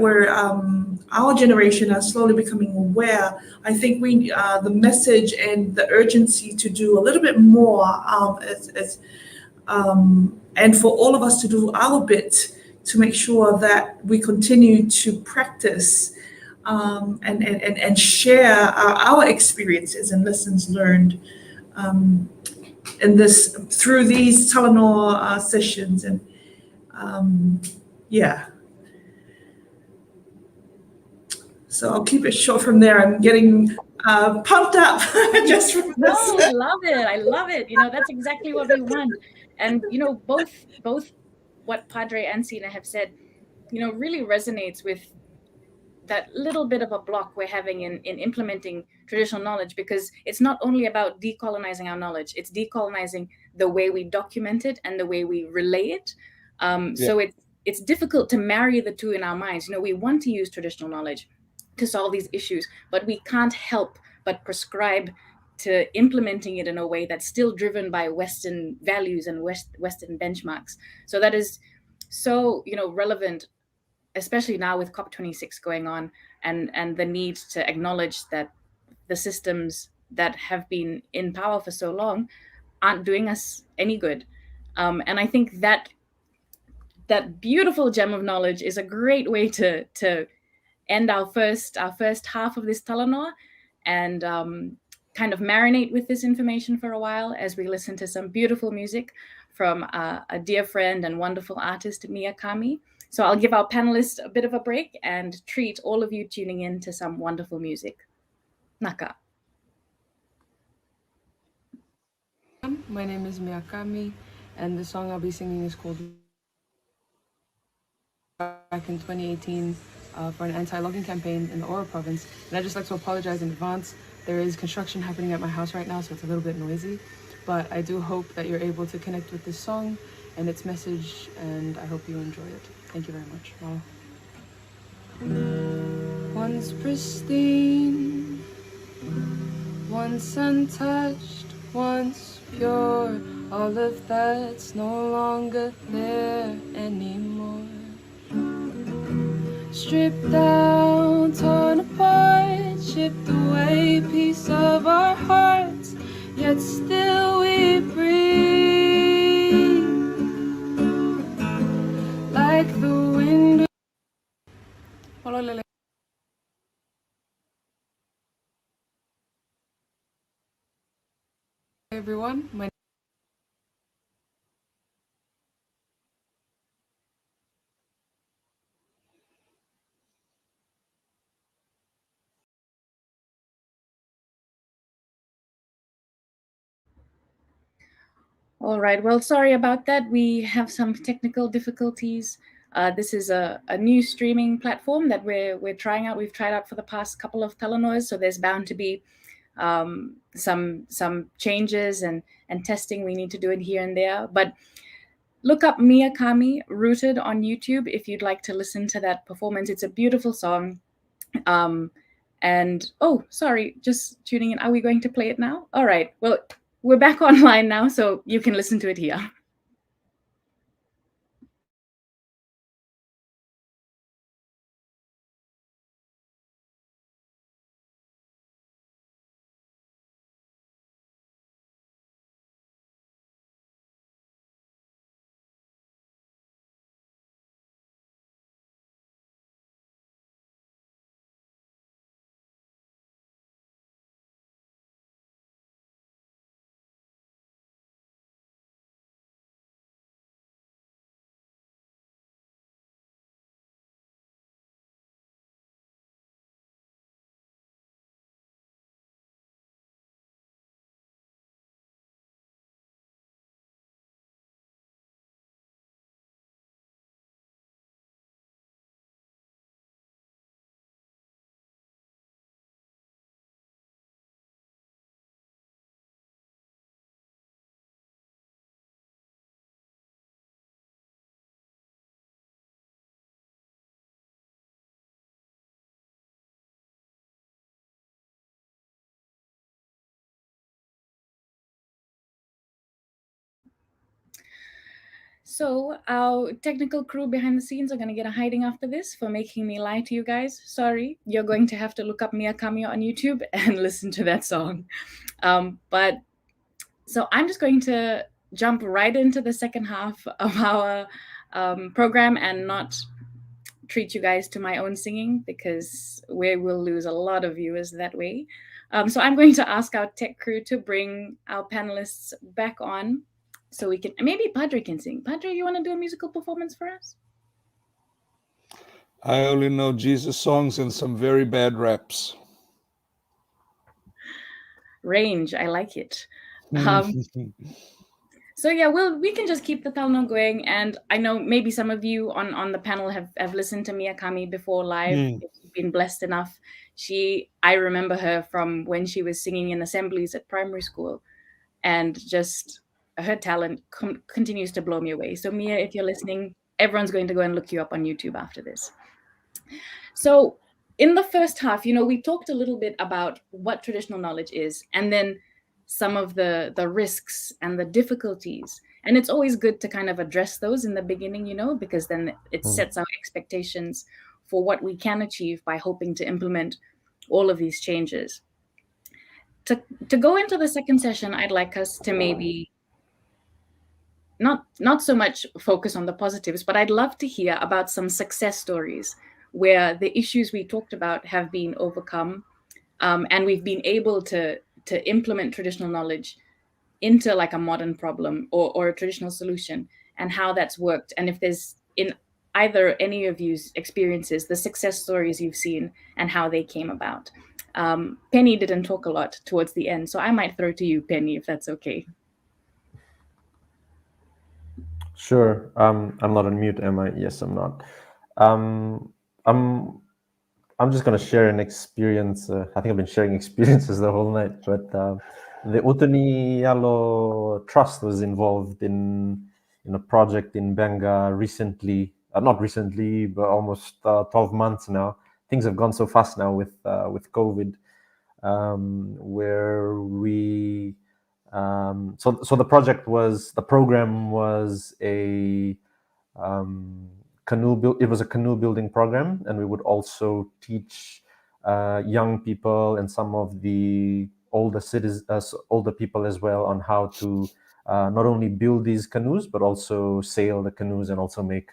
our generation are slowly becoming aware, I think the message and the urgency to do a little bit more, and for all of us to do our bit to make sure that we continue to practice and share our experiences and lessons learned through these Talanoa sessions. And yeah. So I'll keep it short from there. I'm getting pumped up just from No, this. I love it. I love it. That's exactly what we want. And both what Padre and Sina have said, really resonates with that little bit of a block we're having in implementing traditional knowledge, because it's not only about decolonizing our knowledge, it's decolonizing the way we document it and the way we relay it. So it's difficult to marry the two in our minds. We want to use traditional knowledge to solve these issues, but we can't help but prescribe to implementing it in a way that's still driven by Western values and Western benchmarks. So that is so relevant, especially now with COP26 going on, and the need to acknowledge that the systems that have been in power for so long aren't doing us any good. And I think that beautiful gem of knowledge is a great way to end our first half of this Talanoa, and kind of marinate with this information for a while as we listen to some beautiful music from a dear friend and wonderful artist, Mia Kami. So I'll give our panelists a bit of a break and treat all of you tuning in to some wonderful music. Naka. My name is Miyakami, and the song I'll be singing is called back in 2018 for an anti-logging campaign in the Oro province. And I'd just like to apologize in advance. There is construction happening at my house right now, so it's a little bit noisy. But I do hope that you're able to connect with this song and its message, and I hope you enjoy it. Thank you very much. Wow. Once pristine, once untouched, once pure, all of that's no longer there anymore. Stripped down, torn apart, chipped away, piece of our hearts, yet still we breathe. Like the wind. Hey everyone, All right. Well, sorry about that. We have some technical difficulties. This is a new streaming platform that we're trying out. We've tried out for the past couple of Telenours, so there's bound to be some changes and testing we need to do it here and there. But look up Mia Kami Rooted on YouTube if you'd like to listen to that performance. It's a beautiful song. And oh, sorry, just tuning in. Are we going to play it now? All right. Well, we're back online now, so you can listen to it here. So our technical crew behind the scenes are going to get a hiding after this for making me lie to you guys. Sorry, you're going to have to look up Mia Kami on YouTube and listen to that song. But so I'm just going to jump right into the second half of our program and not treat you guys to my own singing because we will lose a lot of viewers that way. So I'm going to ask our tech crew to bring our panelists back on so we can, maybe Padre can sing. Padre, you want to do a musical performance for us? I only know Jesus songs and some very bad raps. Range, I like it. So yeah, we can just keep the Telenour going. And I know maybe some of you on the panel have listened to Mia Kami before live. If you've been blessed enough. I remember her from when she was singing in assemblies at primary school, and just her talent continues to blow me away. So Mia, if you're listening, everyone's going to go and look you up on YouTube after this. So in the first half, we talked a little bit about what traditional knowledge is, and then some of the risks and the difficulties. And it's always good to kind of address those in the beginning, because then it sets our expectations for what we can achieve by hoping to implement all of these changes. To go into the second session, I'd like us to maybe not so much focus on the positives, but I'd love to hear about some success stories where the issues we talked about have been overcome, and we've been able to implement traditional knowledge into like a modern problem or a traditional solution, and how that's worked. And if there's in either any of you's experiences, the success stories you've seen and how they came about. Penny didn't talk a lot towards the end, so I might throw to you, Penny, if that's okay. Sure. I'm not on mute, am I? Yes, I'm not. I'm just going to share an experience. I think I've been sharing experiences the whole night, but the Utuni Yalo Trust was involved in a project in Benga recently. Not recently, but almost 12 months now. Things have gone so fast now with COVID, where we. So the program was a it was a canoe building program, and we would also teach young people and some of the older people as well on how to not only build these canoes but also sail the canoes and also make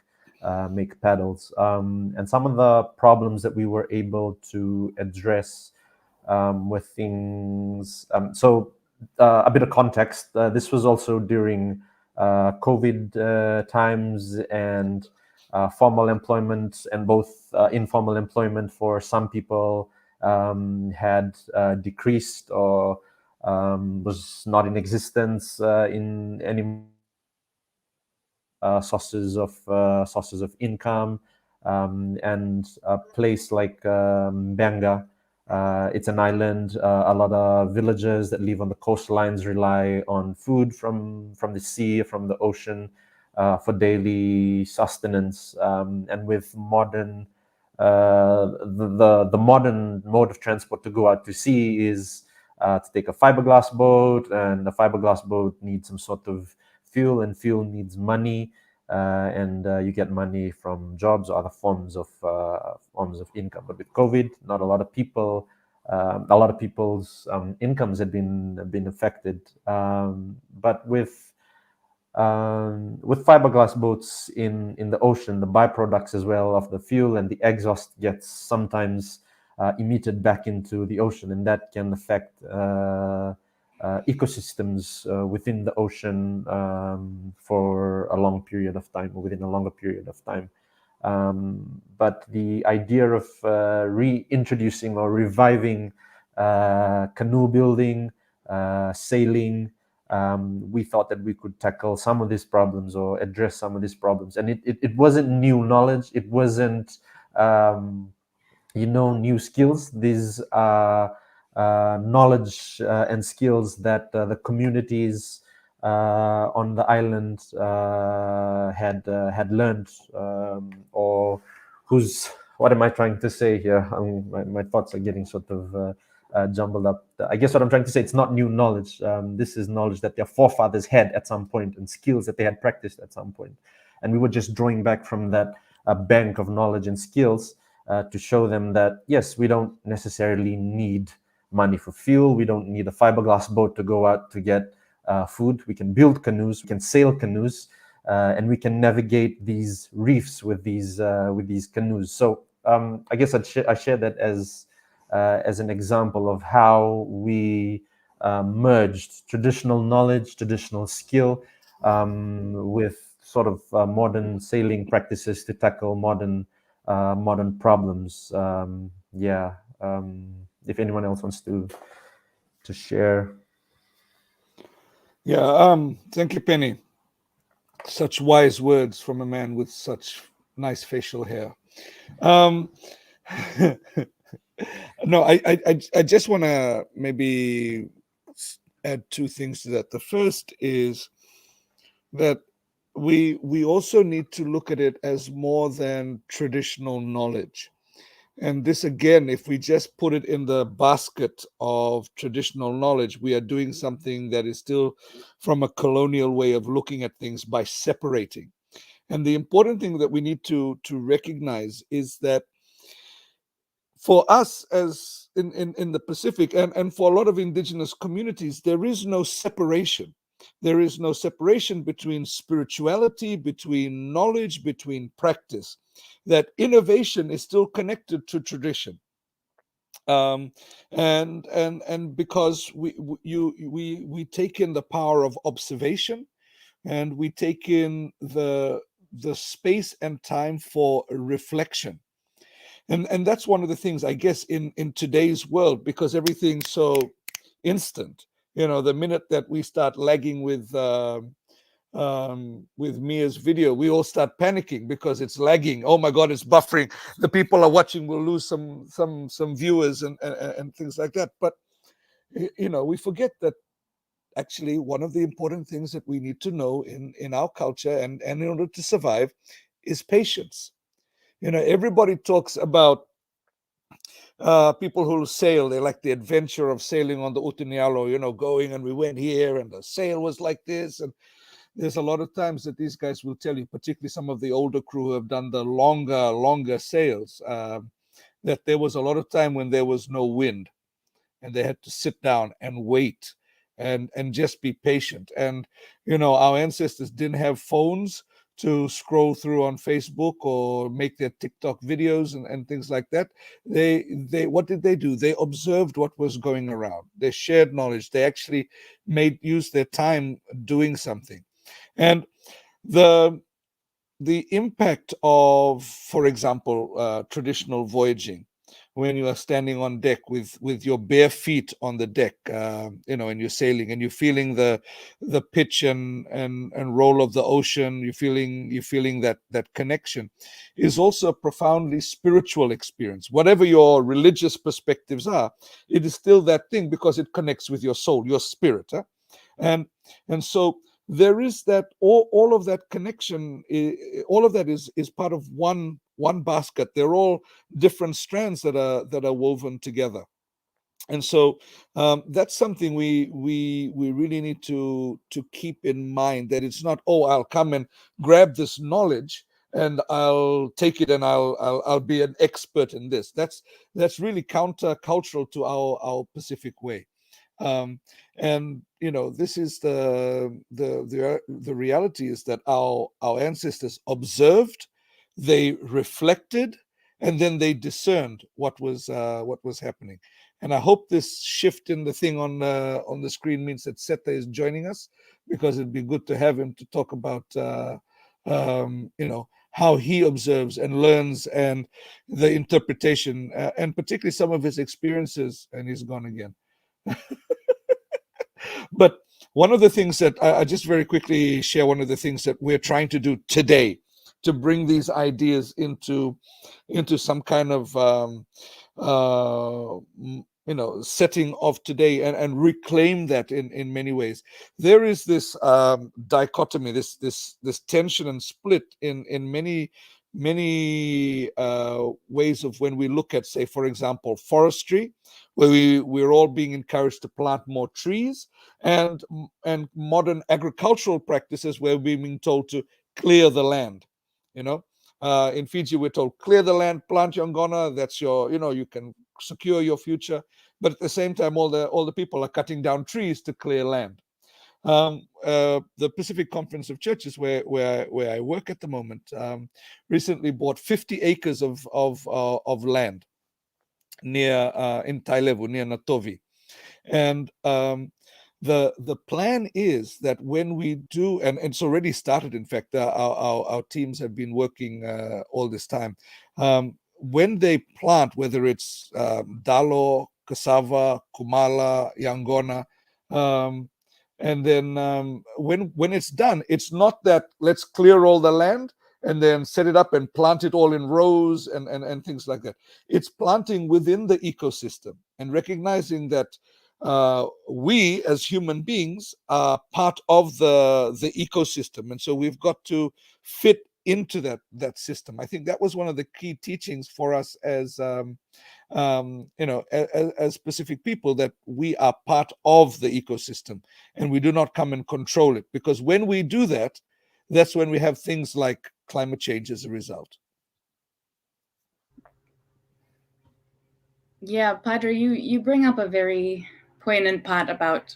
paddles. And some of the problems that we were able to address with things. So a bit of context. This was also during COVID times, and formal employment and both informal employment for some people had decreased, or was not in existence in any sources of income, and a place like Benga. It's an island. A lot of villagers that live on the coastlines rely on food from the sea, from the ocean, for daily sustenance. And with modern the modern mode of transport to go out to sea is to take a fiberglass boat, and a fiberglass boat needs some sort of fuel, and fuel needs money. And you get money from jobs or other forms of income. But with COVID, not a lot of people, a lot of people's incomes had been affected. But with fiberglass boats in the ocean, the byproducts as well of the fuel and the exhaust gets sometimes emitted back into the ocean, and that can affect ecosystems within the ocean for a long period of time, or within a longer period of time. But the idea of reintroducing or reviving canoe building, sailing, we thought that we could tackle some of these problems or address some of these problems. And it wasn't new knowledge. It wasn't, new skills. These are knowledge and skills that the communities on the island had learned, or whose, what am I trying to say here? My thoughts are getting sort of jumbled up. I guess what I'm trying to say, it's not new knowledge. This is knowledge that their forefathers had at some point, and skills that they had practiced at some point. And we were just drawing back from that bank of knowledge and skills to show them that, yes, we don't necessarily need money for fuel. We don't need a fiberglass boat to go out to get food. We can build canoes, we can sail canoes, and we can navigate these reefs with these canoes. So I guess I share that as an example of how we merged traditional knowledge, traditional skill, with sort of modern sailing practices to tackle modern problems. If anyone else wants to share. Yeah, thank you, Penny. Such wise words from a man with such nice facial hair. No, I just want to maybe add two things to that. The first is that we also need to look at it as more than traditional knowledge. And this, again, if we just put it in the basket of traditional knowledge, we are doing something that is still from a colonial way of looking at things by separating. And the important thing that we need to recognize is that for us, as in the Pacific, and for a lot of indigenous communities, there is no separation. There is no separation between spirituality, between knowledge, between practice. That innovation is still connected to tradition, and because we take in the power of observation, and we take in the space and time for reflection. And that's one of the things, I guess, in today's world, because everything's so instant. The minute that we start lagging with Mia's video, we all start panicking because it's lagging. Oh my God, it's buffering. The people are watching will lose some viewers and things like that. But we forget that actually one of the important things that we need to know in our culture and in order to survive is patience. Everybody talks about people who sail. They like the adventure of sailing on the Utunialo, going, and we went here and the sail was like this. And there's a lot of times that these guys will tell you, particularly some of the older crew who have done the longer sails, that there was a lot of time when there was no wind and they had to sit down and wait and just be patient. And, our ancestors didn't have phones to scroll through on Facebook or make their TikTok videos and things like that. They what did they do? They observed what was going around. They shared knowledge. They actually used their time doing something. And the impact of, for example, traditional voyaging, when you are standing on deck with your bare feet on the deck, and you're sailing and you're feeling the pitch and roll of the ocean. You're feeling that connection is also a profoundly spiritual experience. Whatever your religious perspectives are, it is still that thing because it connects with your soul, your spirit. And so there is that all of that connection, all of that is part of one basket. They're all different strands that are woven together. And so that's something we really need to keep in mind, that it's not, oh, I'll come and grab this knowledge and I'll take it and I'll be an expert in this. That's really countercultural to our Pacific way. And this is the reality, is that our ancestors observed, they reflected, and then they discerned what was happening. And I hope this shift in the thing on the screen means that Seta is joining us, because it'd be good to have him to talk about how he observes and learns, and the interpretation, and particularly some of his experiences. And he's gone again. But one of the things that I just very quickly share, one of the things that we're trying to do today to bring these ideas into some kind of setting of today, and reclaim that in many ways. There is this dichotomy, this tension and split in many ways of when we look at, say, for example, forestry, where we're all being encouraged to plant more trees, and modern agricultural practices where we're being told to clear the land. In Fiji, we're told, clear the land, plant your ngona. That's your, you can secure your future. But at the same time, all the people are cutting down trees to clear land. The Pacific Conference of Churches, where I work at the moment, recently bought 50 acres of land near in Tailevu, near Natovi, and the plan is that when we do, and it's already started. In fact, our teams have been working all this time. When they plant, whether it's dalo, cassava, kumala, yangona, and then when it's done, it's not that let's clear all the land and then set it up and plant it all in rows and things like that. It's planting within the ecosystem and recognizing that we as human beings are part of the ecosystem, and so we've got to fit into that system. I think that was one of the key teachings for us as as Pacific people, that we are part of the ecosystem and we do not come and control it, because when we do that, that's when we have things like climate change as a result. Yeah, Padre, you bring up a very poignant part about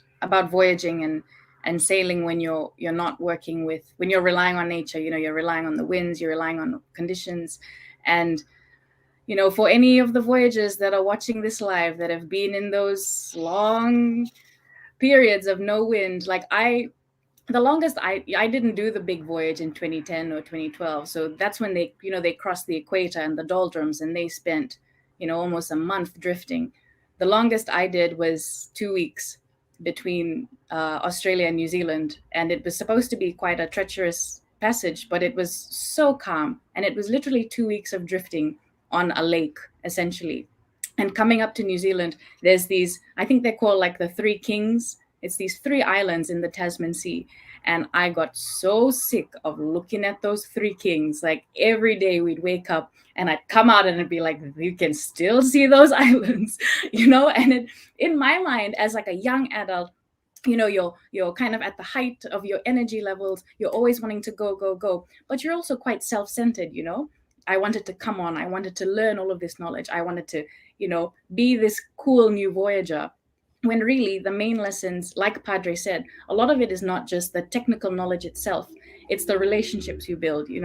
voyaging and sailing when you're not working with, when you're relying on nature. You're relying on the winds, you're relying on conditions. And for any of the voyagers that are watching this live that have been in those long periods of no wind, like the longest I didn't do the big voyage in 2010 or 2012. So that's when they crossed the equator and the doldrums, and they spent almost a month drifting. The longest I did was 2 weeks between Australia and New Zealand, and it was supposed to be quite a treacherous passage, but it was so calm, and it was literally 2 weeks of drifting on a lake, essentially. And coming up to New Zealand, there's these, I think they're called like the Three Kings. It's these 3 islands in the Tasman Sea. And I got so sick of looking at those 3 kings. Like every day we'd wake up and I'd come out and it'd be like, you can still see those islands, and in my mind, as like a young adult, you're kind of at the height of your energy levels. You're always wanting to go, but you're also quite self-centered, I wanted to come on. I wanted to learn all of this knowledge. I wanted to, be this cool new voyager. When really the main lessons, like Padre said, a lot of it is not just the technical knowledge itself. It's the relationships you build. A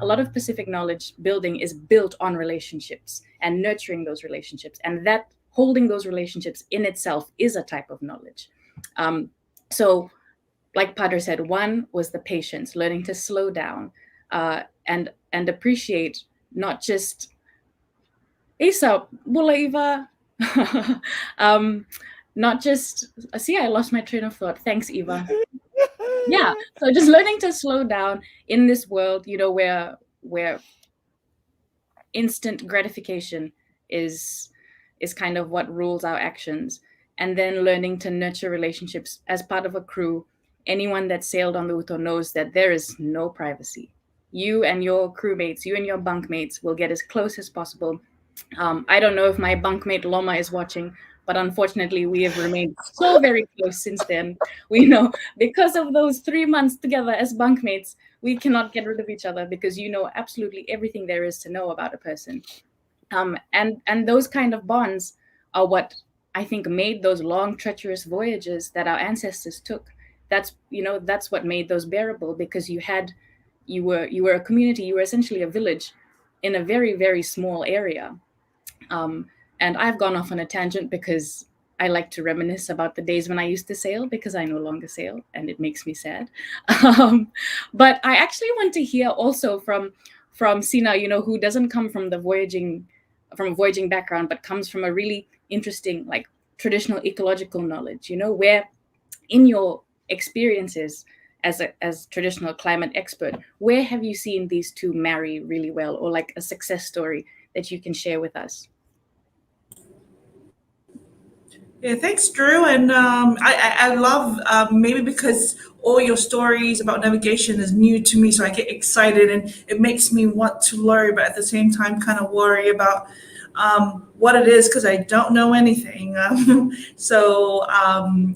lot of Pacific knowledge building is built on relationships and nurturing those relationships. And that holding those relationships in itself is a type of knowledge. So like Padre said, one was the patience, learning to slow down and appreciate not just Aesop, Bula Eva. Not just, see, I lost my train of thought. Thanks, Eva. Yeah, so just learning to slow down in this world, you know, where instant gratification is kind of what rules our actions, and then learning to nurture relationships as part of a crew. Anyone that sailed on the Uto knows that there is no privacy. You and your crewmates, you and your bunkmates will get as close as possible. I don't know if my bunkmate Loma is watching, but unfortunately, we have remained so very close since then. We know because of those 3 months together as bunkmates, we cannot get rid of each other because you know absolutely everything there is to know about a person. And those kind of bonds are what I think made those long, treacherous voyages that our ancestors took. That's what made those bearable, because you were a community, you were essentially a village in a very, very small area. And I've gone off on a tangent because I like to reminisce about the days when I used to sail, because I no longer sail and it makes me sad. But I actually want to hear also from Sina, you know, who doesn't come from a voyaging background, but comes from a really interesting, like, traditional ecological knowledge, you know, where in your experiences as traditional climate expert, where have you seen these two marry really well, or like a success story that you can share with us? Yeah, thanks, Drew. And I love, maybe because all your stories about navigation is new to me, so I get excited and it makes me want to learn, but at the same time, kind of worry about what it is, because I don't know anything.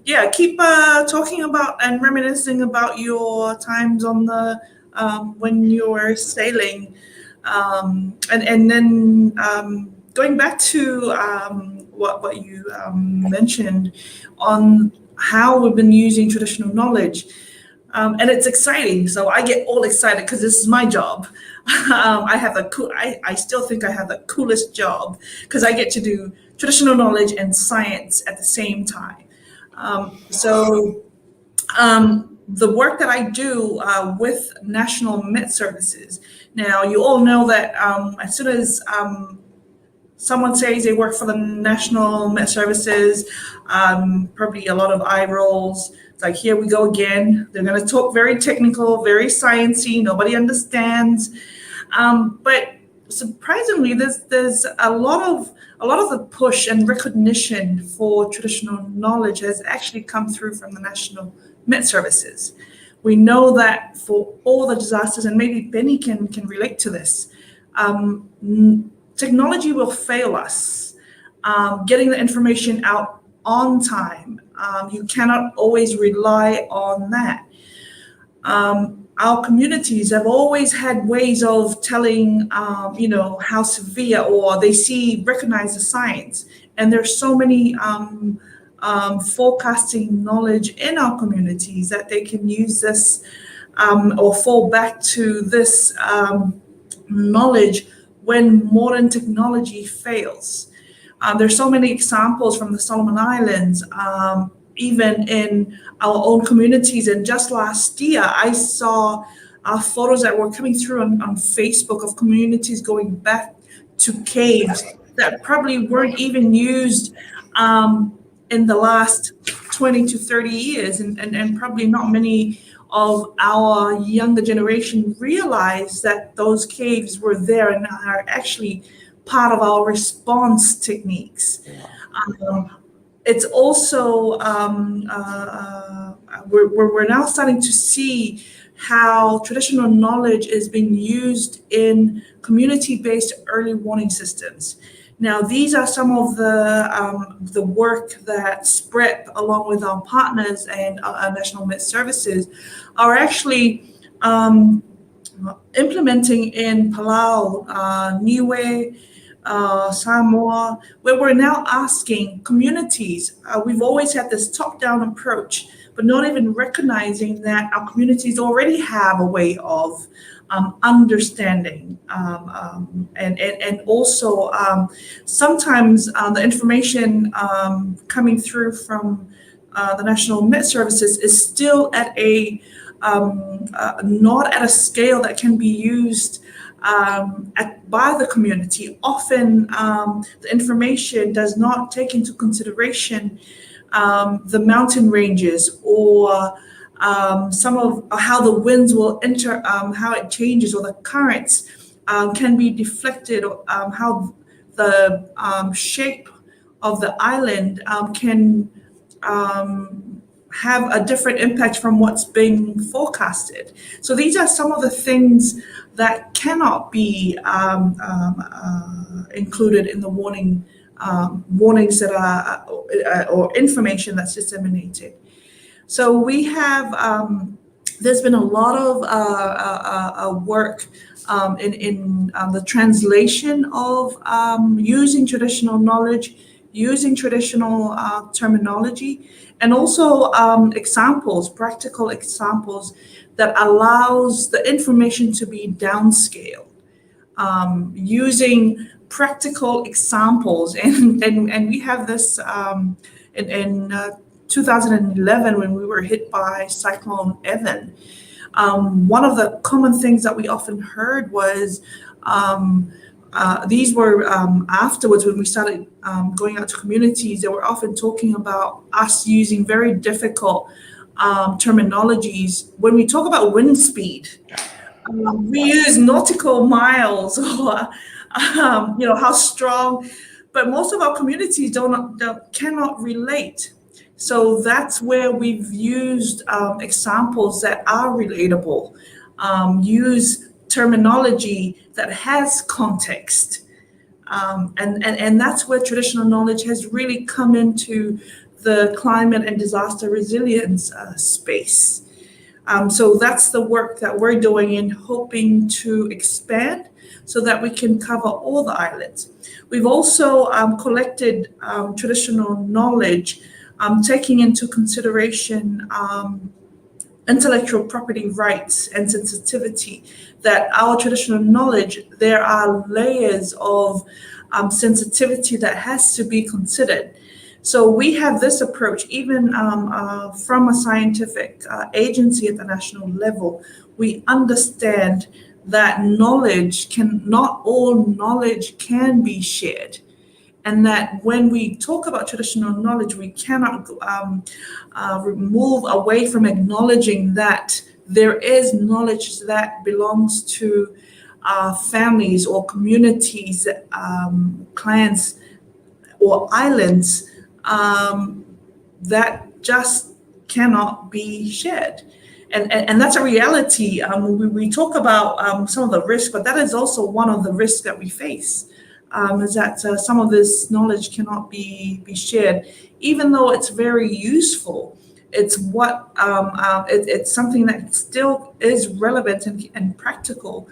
Yeah, keep talking about and reminiscing about your times on the when you were sailing, and then going back to what you mentioned on how we've been using traditional knowledge. And it's exciting. So I get all excited because this is my job. I still think I have the coolest job because I get to do traditional knowledge and science at the same time. The work that I do with National Met Services. Now, you all know that as soon as someone says they work for the National Met Services, probably a lot of eye rolls. It's like, here we go again. They're going to talk very technical, very sciencey. Nobody understands. But surprisingly, there's a lot of the push and recognition for traditional knowledge has actually come through from the National Met Services. We know that for all the disasters, and maybe Benny can relate to this, technology will fail us. Getting the information out on time, you cannot always rely on that. Our communities have always had ways of telling, how severe, or they recognize the science. And there's so many forecasting knowledge in our communities that they can use this or fall back to this knowledge when modern technology fails. There's so many examples from the Solomon Islands, even in our own communities. And just last year, I saw photos that were coming through on Facebook of communities going back to caves that probably weren't even used in the last 20 to 30 years. And probably not many of our younger generation realize that those caves were there and are actually part of our response techniques. It's also, we're now starting to see how traditional knowledge is being used in community-based early warning systems. Now, these are some of the work that SPREP, along with our partners and our National Met Services, are actually implementing in Palau, Niue, Samoa, where we're now asking communities. We've always had this top-down approach, but not even recognizing that our communities already have a way of understanding, and also sometimes the information coming through from the National Met Services is still at a not at a scale that can be used by the community. Often the information does not take into consideration the mountain ranges or some of how the winds will how it changes, or the currents can be deflected, or how the shape of the island can have a different impact from what's being forecasted. So these are some of the things that cannot be included in the warnings that are or information that's disseminated. So we have there's been a lot of work in the translation of using traditional knowledge, using traditional terminology, and also examples, practical examples that allows the information to be downscaled, using practical examples. And we have this in 2011 when we were hit by Cyclone Evan. One of the common things that we often heard was these were afterwards when we started going out to communities, they were often talking about us using very difficult terminologies. When we talk about wind speed, we use nautical miles or how strong, but most of our communities cannot relate. So that's where we've used examples that are relatable, use terminology that has context. And that's where traditional knowledge has really come into the climate and disaster resilience space. So that's the work that we're doing in hoping to expand so that we can cover all the islands. We've also collected traditional knowledge, taking into consideration intellectual property rights and sensitivity, that our traditional knowledge, there are layers of sensitivity that has to be considered. So we have this approach, even from a scientific agency at the national level. We understand that not all knowledge can be shared. And that when we talk about traditional knowledge, we cannot move away from acknowledging that there is knowledge that belongs to families or communities, clans or islands that just cannot be shared. And that's a reality. We talk about some of the risks, but that is also one of the risks that we face. Is that some of this knowledge cannot be shared, even though it's very useful. It's it's something that still is relevant and practical.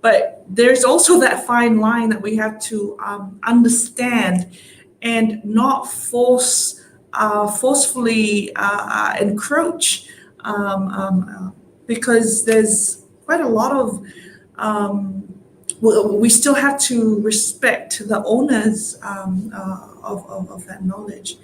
But there's also that fine line that we have to understand and not forcefully encroach, because there's quite a lot of we still have to respect the owners of that knowledge.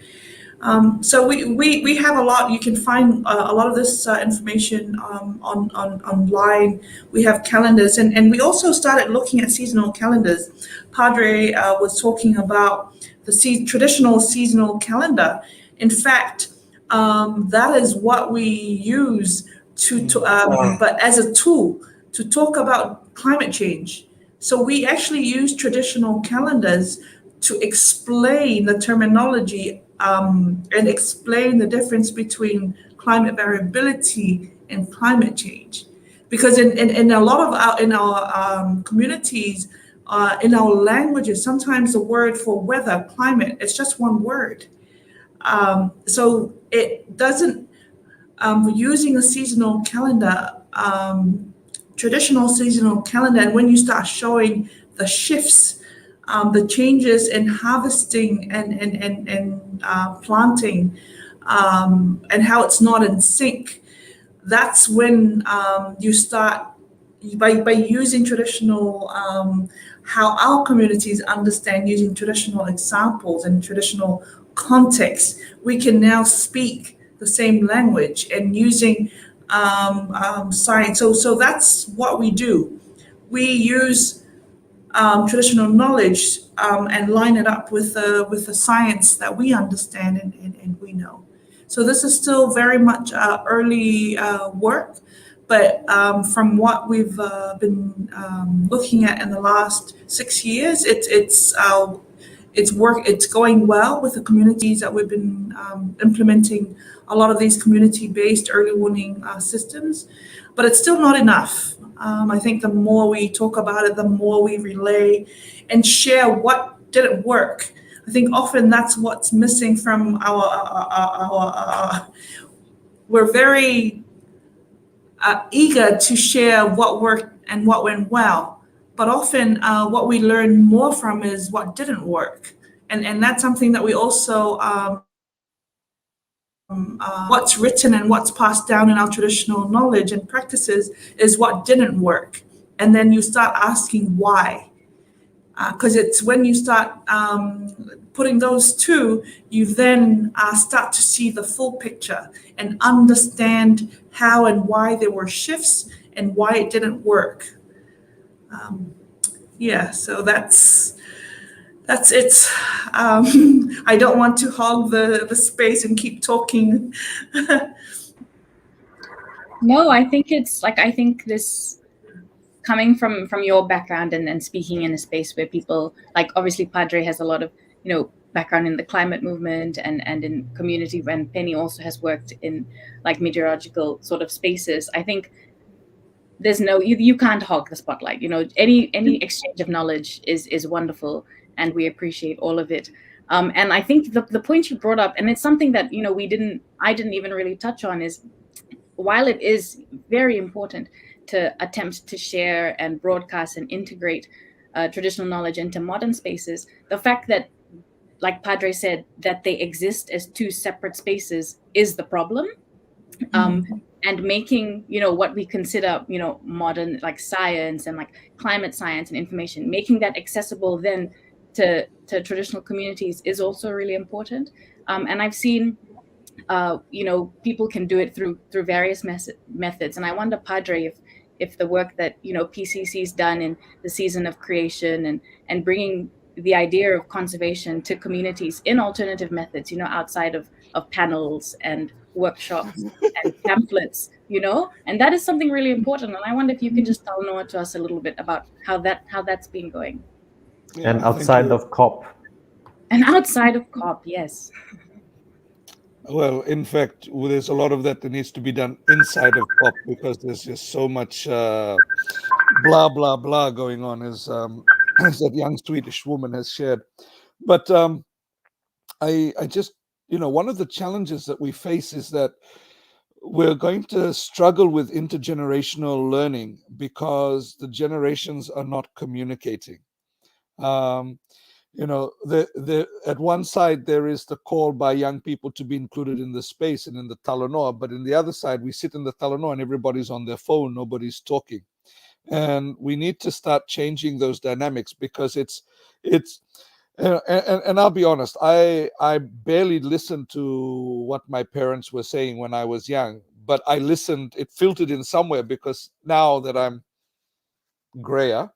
So we have a lot. You can find a lot of this information online. We have calendars, and we also started looking at seasonal calendars. Padre was talking about the traditional seasonal calendar. In fact, that is what we use but as a tool to talk about climate change. So we actually use traditional calendars to explain the terminology and explain the difference between climate variability and climate change. Because in a lot of our communities, in our languages, sometimes the word for weather, climate, it's just one word. So it doesn't, using a seasonal calendar, traditional seasonal calendar, and when you start showing the shifts, the changes in harvesting and planting, and how it's not in sync, that's when you start, by using traditional, how our communities understand, using traditional examples and traditional context, we can now speak the same language and using science. So that's what we do. we use traditional knowledge and line it up with the science that we understand and we know. So this is still very much early work, but from what we've been looking at in the last 6 years, it's going well with the communities that we've been implementing a lot of these community-based early warning systems, but it's still not enough. I think the more we talk about it, the more we relay and share what didn't work. I think often that's what's missing from our we're very eager to share what worked and what went well, but often what we learn more from is what didn't work. And that's something that we also, what's written and what's passed down in our traditional knowledge and practices is what didn't work. And then you start asking why. Because it's when you start putting those two, you then start to see the full picture and understand how and why there were shifts and why it didn't work. So that's it. I don't want to hog the space and keep talking. No, I think this coming from your background and speaking in a space where people, like obviously Padre has a lot of, background in the climate movement and in community, and Penny also has worked in like meteorological sort of spaces. I think there's you can't hog the spotlight. Any exchange of knowledge is wonderful, and we appreciate all of it. And I think the point you brought up, and it's something that I didn't even really touch on, is while it is very important to attempt to share and broadcast and integrate traditional knowledge into modern spaces, the fact that, like Padre said, that they exist as two separate spaces is the problem. And making, what we consider, modern like science and like climate science and information, making that accessible then to traditional communities is also really important. And I've seen, people can do it through various methods. And I wonder, Padre, if the work that, PCC's done in the season of creation and bringing the idea of conservation to communities in alternative methods, outside of panels and workshops and pamphlets, and that is something really important. And I wonder if you can just tell Noah to us a little bit about how that's been going. Yeah, and outside of COP. And outside of COP, yes. Well, in fact, there's a lot of that needs to be done inside of COP, because there's just so much blah, blah, blah going on, as that young Swedish woman has shared. But I just, one of the challenges that we face is that we're going to struggle with intergenerational learning because the generations are not communicating. At one side, there is the call by young people to be included in the space and in the Talanoa, but in the other side, we sit in the Talanoa and everybody's on their phone, nobody's talking. And we need to start changing those dynamics, because and I'll be honest, I barely listened to what my parents were saying when I was young, but I listened, it filtered in somewhere, because now that I'm grayer,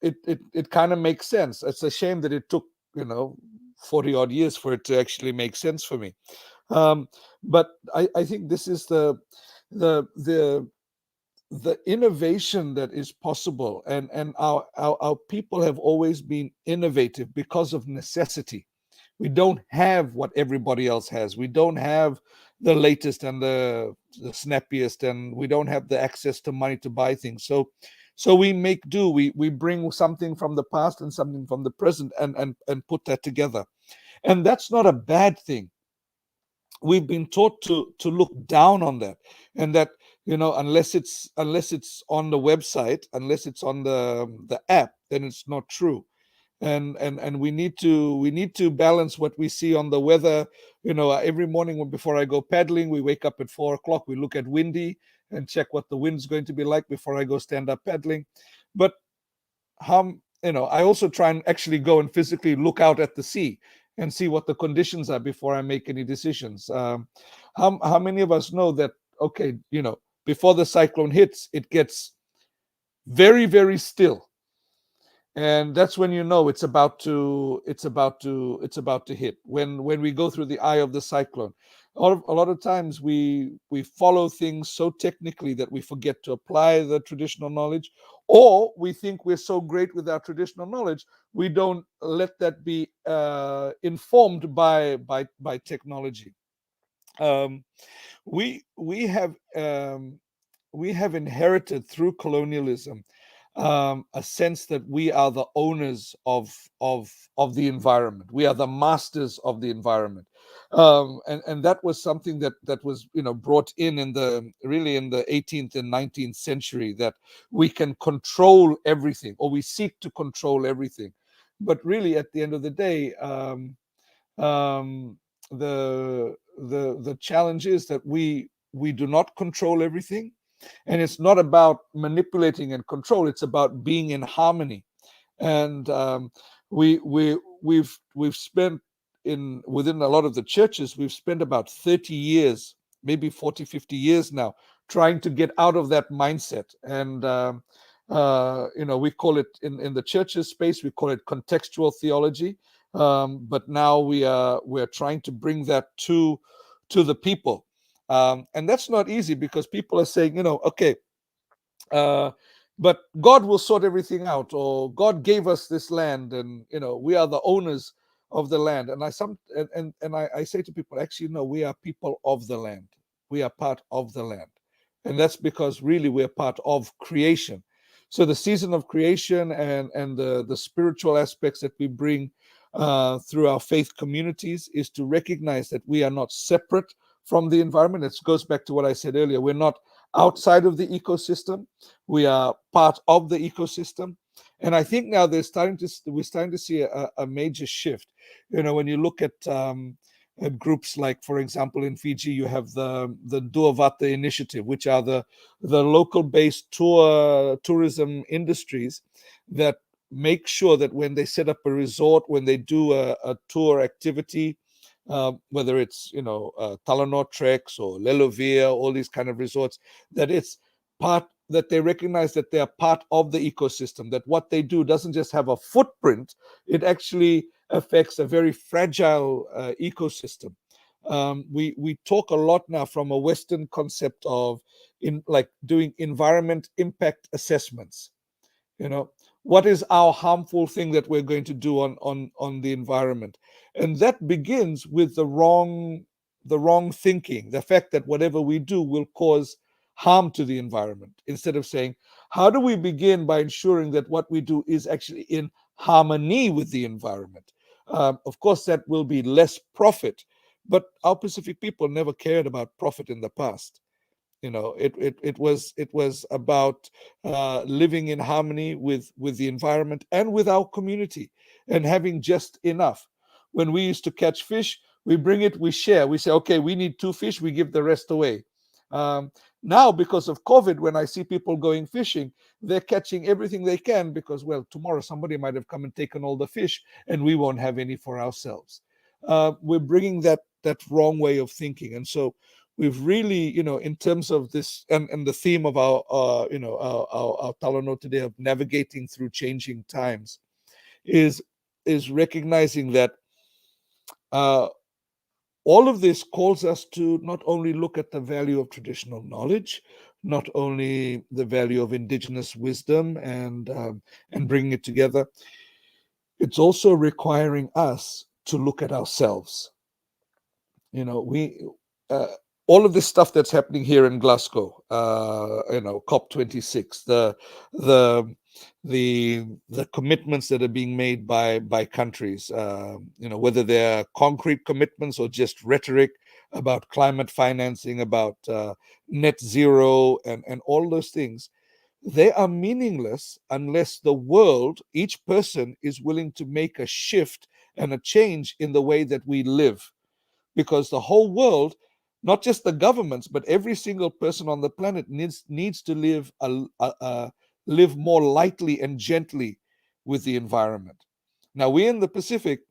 it kind of makes sense. It's a shame that it took 40 odd years for it to actually make sense for me. But I think this is the innovation that is possible, and our people have always been innovative because of necessity. We don't have what everybody else has. We don't have the latest and the snappiest, and we don't have the access to money to buy things. So we make do. We bring something from the past and something from the present and put that together. And that's not a bad thing. We've been taught to look down on that, and that unless it's on the website, unless it's on the app, then it's not true. And we need to balance what we see on the weather. Every morning before I go paddling, we wake up at 4 o'clock. We look at windy and check what the wind's going to be like before I go stand up paddling. But I also try and actually go and physically look out at the sea and see what the conditions are before I make any decisions. How many of us know that, okay, before the cyclone hits, it gets very, very still. And that's when you know it's about to hit. When we go through the eye of the cyclone, a lot of times we follow things so technically that we forget to apply the traditional knowledge, or we think we're so great with our traditional knowledge we don't let that be informed by technology. We have inherited through colonialism a sense that we are the owners of the environment. We are the masters of the environment, and that was something that was brought in the 18th and 19th century, that we can control everything, or we seek to control everything. But really, at the end of the day, the challenge is that we do not control everything. And it's not about manipulating and control. It's about being in harmony. And we've spent within a lot of the churches, we've spent about 30 years, maybe 40, 50 years now, trying to get out of that mindset. And we call it in the churches space, we call it contextual theology. But now we're trying to bring that to the people. And that's not easy, because people are saying, okay, but God will sort everything out, or God gave us this land, and we are the owners of the land. And I say to people, actually, no, we are people of the land. We are part of the land, and that's because really we're part of creation. So the season of creation and the spiritual aspects that we bring through our faith communities is to recognize that we are not separate from the environment. It goes back to what I said earlier. We're not outside of the ecosystem. We are part of the ecosystem. And I think now we're starting to see a major shift. When you look at groups like, for example, in Fiji, you have the Duavata Initiative, which are the local-based tourism industries that make sure that when they set up a resort, when they do a tour activity, whether it's Talanoa Treks or Lelovia, all these kind of resorts, that they recognize that they are part of the ecosystem, that what they do doesn't just have a footprint, it actually affects a very fragile ecosystem. We talk a lot now from a Western concept of doing environment impact assessments. What is our harmful thing that we're going to do on the environment? And that begins with the wrong thinking, the fact that whatever we do will cause harm to the environment, instead of saying, how do we begin by ensuring that what we do is actually in harmony with the environment? Of course, that will be less profit, but our Pacific people never cared about profit in the past. It was about living in harmony with the environment and with our community, and having just enough. When we used to catch fish, we bring it, we share. We say, okay, we need 2 fish, we give the rest away. Now, because of COVID, when I see people going fishing, they're catching everything they can, because, well, tomorrow somebody might have come and taken all the fish, and we won't have any for ourselves. We're bringing that wrong way of thinking. And so we've really, in terms of this, and the theme of our Talanoa today of navigating through changing times, is recognizing that all of this calls us to not only look at the value of traditional knowledge, not only the value of indigenous wisdom and bringing it together. It's also requiring us to look at ourselves. All of this stuff that's happening here in Glasgow, COP26, the commitments that are being made by countries, whether they're concrete commitments or just rhetoric about climate financing, about net zero, and all those things, they are meaningless unless the world, each person, is willing to make a shift and a change in the way that we live. Because the whole world, not just the governments, but every single person on the planet needs to live more lightly and gently with the environment. Now, we in the Pacific,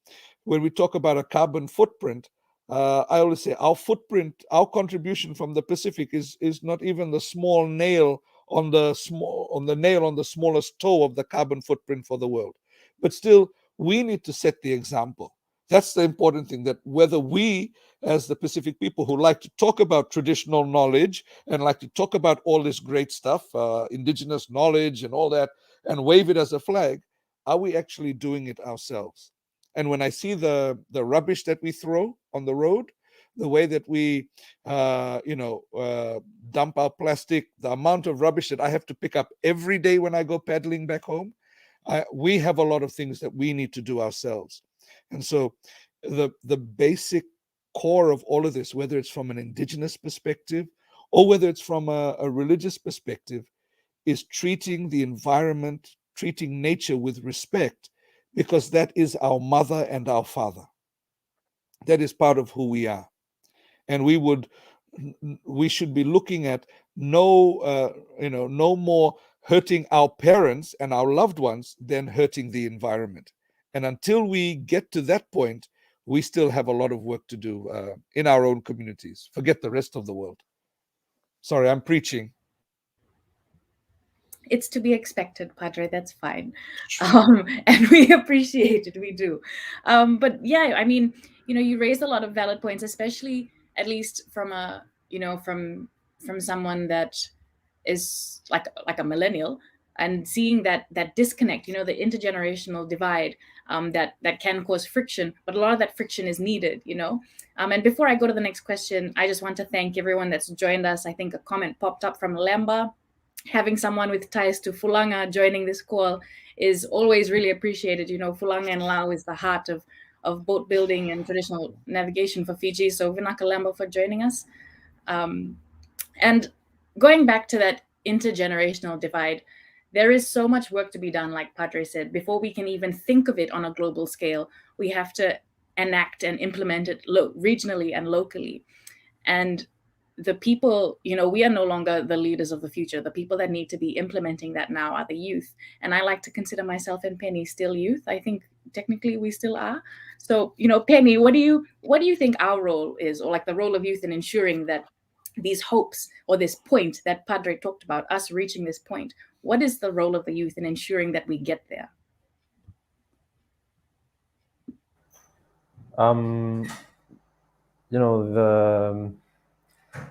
when we talk about a carbon footprint, I always say our footprint, our contribution from the Pacific is not even the small nail on the nail on the smallest toe of the carbon footprint for the world. But still, we need to set the example. That's the important thing, that whether we, as the Pacific people who like to talk about traditional knowledge and like to talk about all this great stuff, indigenous knowledge and all that, and wave it as a flag, are we actually doing it ourselves? And when I see the rubbish that we throw on the road, the way that we, dump our plastic, the amount of rubbish that I have to pick up every day when I go paddling back home, we have a lot of things that we need to do ourselves. And so the basic core of all of this, whether it's from an indigenous perspective or whether it's from a religious perspective, is treating the environment, treating nature with respect, because that is our mother and our father. That is part of who we are. And we should be looking at no more hurting our parents and our loved ones than hurting the environment. And until we get to that point, we still have a lot of work to do in our own communities. Forget the rest of the world. Sorry, I'm preaching. It's to be expected, Padre. That's fine. And we appreciate it. We do. But yeah, I mean, you raised a lot of valid points, especially at least from from someone that is like a millennial, and seeing that disconnect, the intergenerational divide, that can cause friction, but a lot of that friction is needed, and before I go to the next question, I just want to thank everyone that's joined us. I think a comment popped up from Lemba. Having someone with ties to Fulanga joining this call is always really appreciated. Fulanga and Lao is the heart of boat building and traditional navigation for Fiji. So Vinaka Lemba for joining us. And going back to that intergenerational divide, there is so much work to be done, like Padre said. Before we can even think of it on a global scale, we have to enact and implement it regionally and locally. And the people, we are no longer the leaders of the future. The people that need to be implementing that now are the youth. And I like to consider myself and Penny still youth. I think technically we still are. So, Penny, what do you think our role is, or like the role of youth in ensuring that these hopes, or this point that Padre talked about, us reaching this point, what is the role of the youth in ensuring that we get there?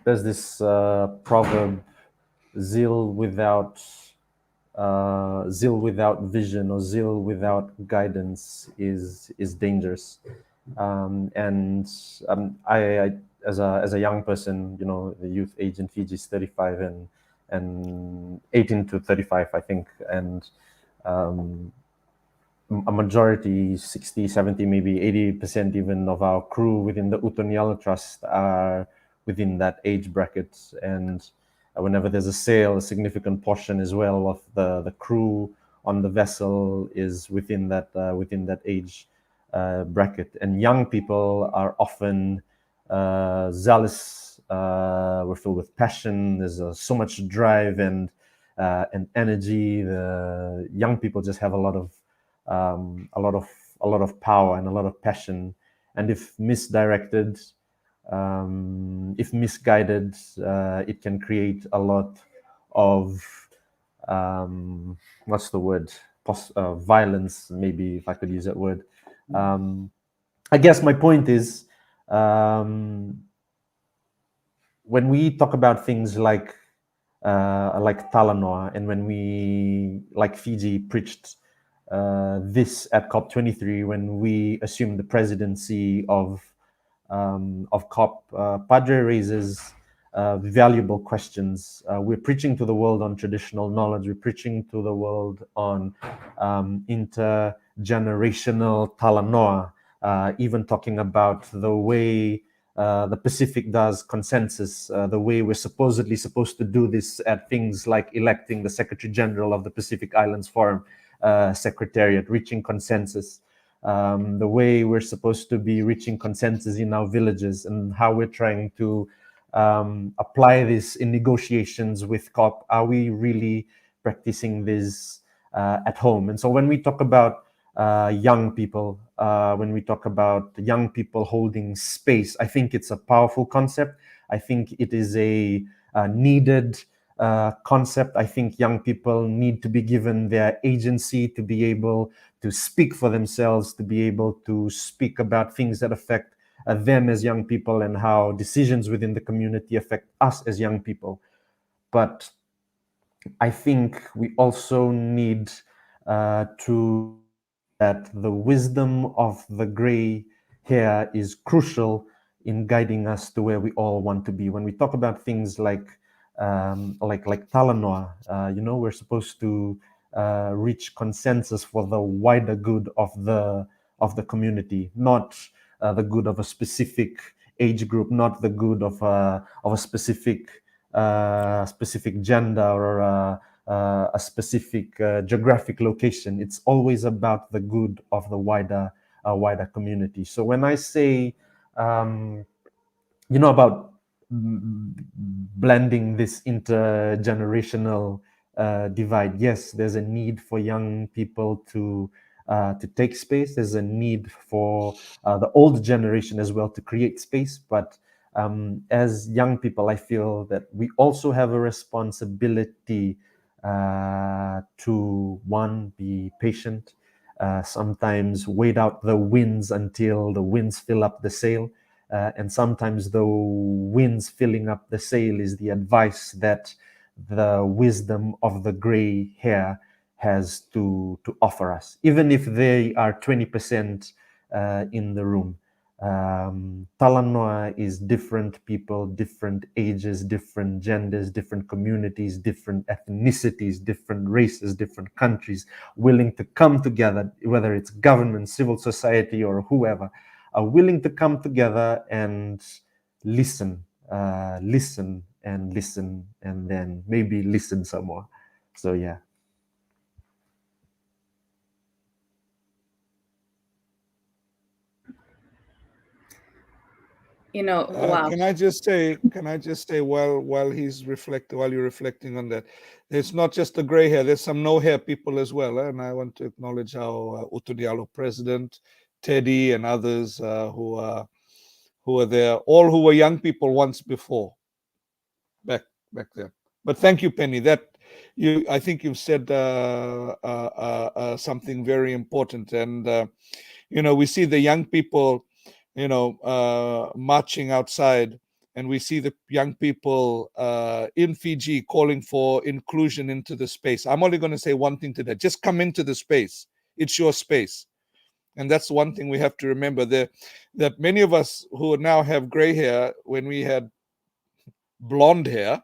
There's this proverb: zeal without vision, or zeal without guidance is dangerous. I as a young person, the youth age in Fiji is 35 and 18 to 35, I think, and a majority, 60, 70, maybe 80% even of our crew within the Utoniala Trust are within that age bracket. And whenever there's a sail, a significant portion as well of the crew on the vessel is within that age bracket. And young people are often zealous. We're filled with passion. There's so much drive and energy. The young people just have a lot of power and a lot of passion. And if misdirected, if misguided, it can create a lot of what's the word? Violence, maybe, if I could use that word. I guess my point is, when we talk about things like Talanoa, and when we, like Fiji, preached this at COP23, when we assumed the presidency of COP, Padre raises valuable questions. We're preaching to the world on traditional knowledge. We're preaching to the world on intergenerational Talanoa, even talking about the way the Pacific does consensus, the way we're supposedly supposed to do this at things like electing the Secretary General of the Pacific Islands Forum Secretariat, reaching consensus, the way we're supposed to be reaching consensus in our villages, and how we're trying to apply this in negotiations with COP. Are we really practicing this at home? And so when we talk about young people, when we talk about young people holding space, I think it's a powerful concept. I think it is a needed concept. I think young people need to be given their agency to be able to speak for themselves, to be able to speak about things that affect them as young people and how decisions within the community affect us as young people. But I think we also need to that the wisdom of the gray hair is crucial in guiding us to where we all want to be. When we talk about things like Talanoa, we're supposed to reach consensus for the wider good of the community, not the good of a specific age group, not the good of a specific gender or a specific geographic location. It's always about the good of the wider community. So when I say, about blending this intergenerational divide, yes, there's a need for young people to take space. There's a need for the old generation as well to create space. But as young people, I feel that we also have a responsibility to, one, be patient, sometimes wait out the winds until the winds fill up the sail. And sometimes the winds filling up the sail is the advice that the wisdom of the gray hair has to offer us, even if they are 20% in the room. Talanoa is different people, different ages, different genders, different communities, different ethnicities, different races, different countries, willing to come together, whether it's government, civil society, or whoever, are willing to come together and listen, and then maybe listen some more. So yeah. Wow. Can I just say, while you're reflecting on that, it's not just the gray hair, there's some no hair people as well. And I want to acknowledge our Utunialo president, Teddy, and others who are there, all who were young people once before, back there. But thank you, Penny. I think you've said something very important. And we see the young people, marching outside, and we see the young people in Fiji calling for inclusion into the space. I'm only going to say one thing to that: just come into the space. It's your space. And that's one thing we have to remember, that many of us who now have gray hair, when we had blonde hair,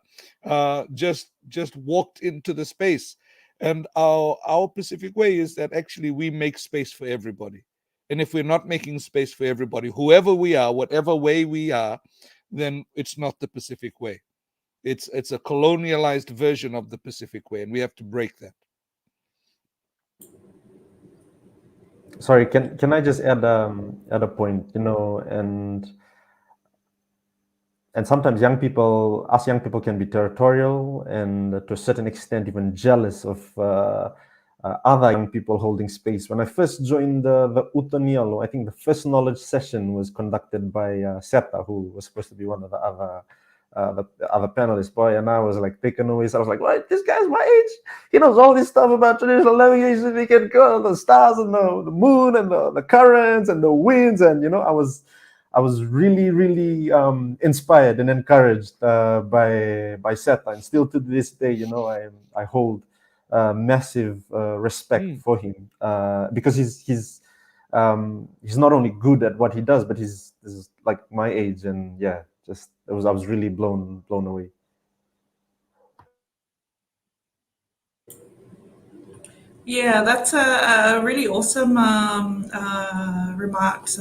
just walked into the space. And our Pacific way is that actually we make space for everybody. And if we're not making space for everybody, whoever we are, whatever way we are, then it's not the Pacific way. It's a colonialized version of the Pacific way, and we have to break that. Sorry, can I just add a point? And sometimes us young people can be territorial and to a certain extent even jealous of other young people holding space. When I first joined the Utunialo, I think the first knowledge session was conducted by Seta, who was supposed to be one of the other panelists, boy, and I was like taken away. So I was like, "What? This guy's my age. He knows all this stuff about traditional navigation. He can go the stars and the moon and the currents and the winds." And I was really, really inspired and encouraged by Seta, and still to this day, I hold massive respect for him because he's not only good at what he does, but he's like my age, and yeah, I was really blown away. Yeah, that's a really awesome remarks,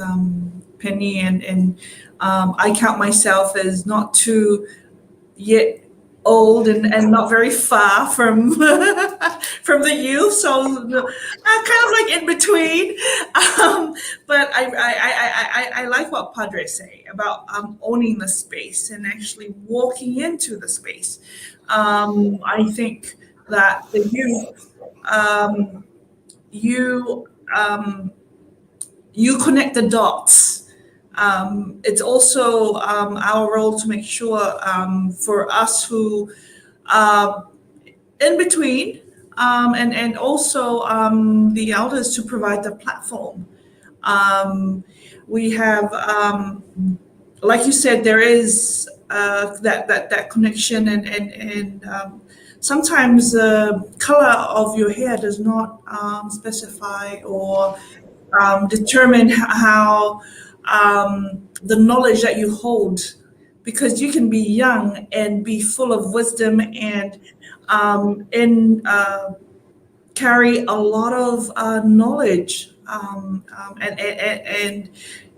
Penny, and I count myself as not too yet old and not very far from from the youth, so kind of like in between. But I like what Padre say about owning the space and actually walking into the space. I think that the youth, you connect the dots. It's also our role to make sure for us who in between, and also the elders to provide the platform. We have, like you said, there is that connection, and sometimes the color of your hair does not specify or determine how the knowledge that you hold, because you can be young and be full of wisdom and carry a lot of knowledge, and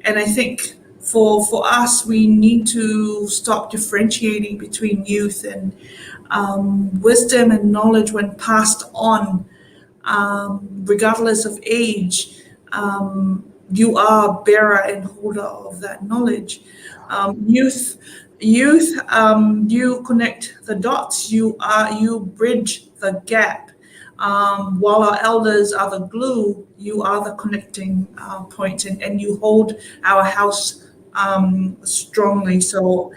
I think for us, we need to stop differentiating between youth and wisdom and knowledge when passed on, regardless of age. You are a bearer and holder of that knowledge. Youth, you connect the dots. You bridge the gap. While our elders are the glue, you are the connecting point, and you hold our house strongly. So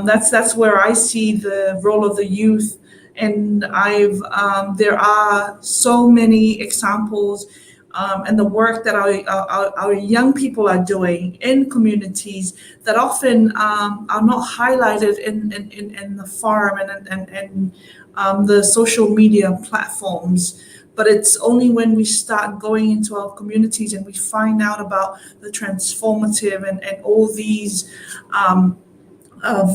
that's where I see the role of the youth. And there are so many examples, and the work that our young people are doing in communities that often are not highlighted in the forum and the social media platforms. But it's only when we start going into our communities and we find out about the transformative and all these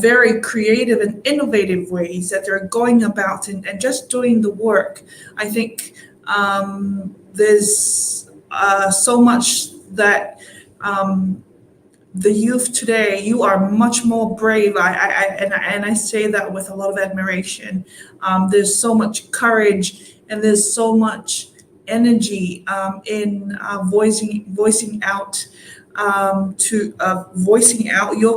very creative and innovative ways that they're going about and just doing the work. I think there's so much that the youth today, you are much more brave. I say that with a lot of admiration. There's so much courage and there's so much energy in voicing out your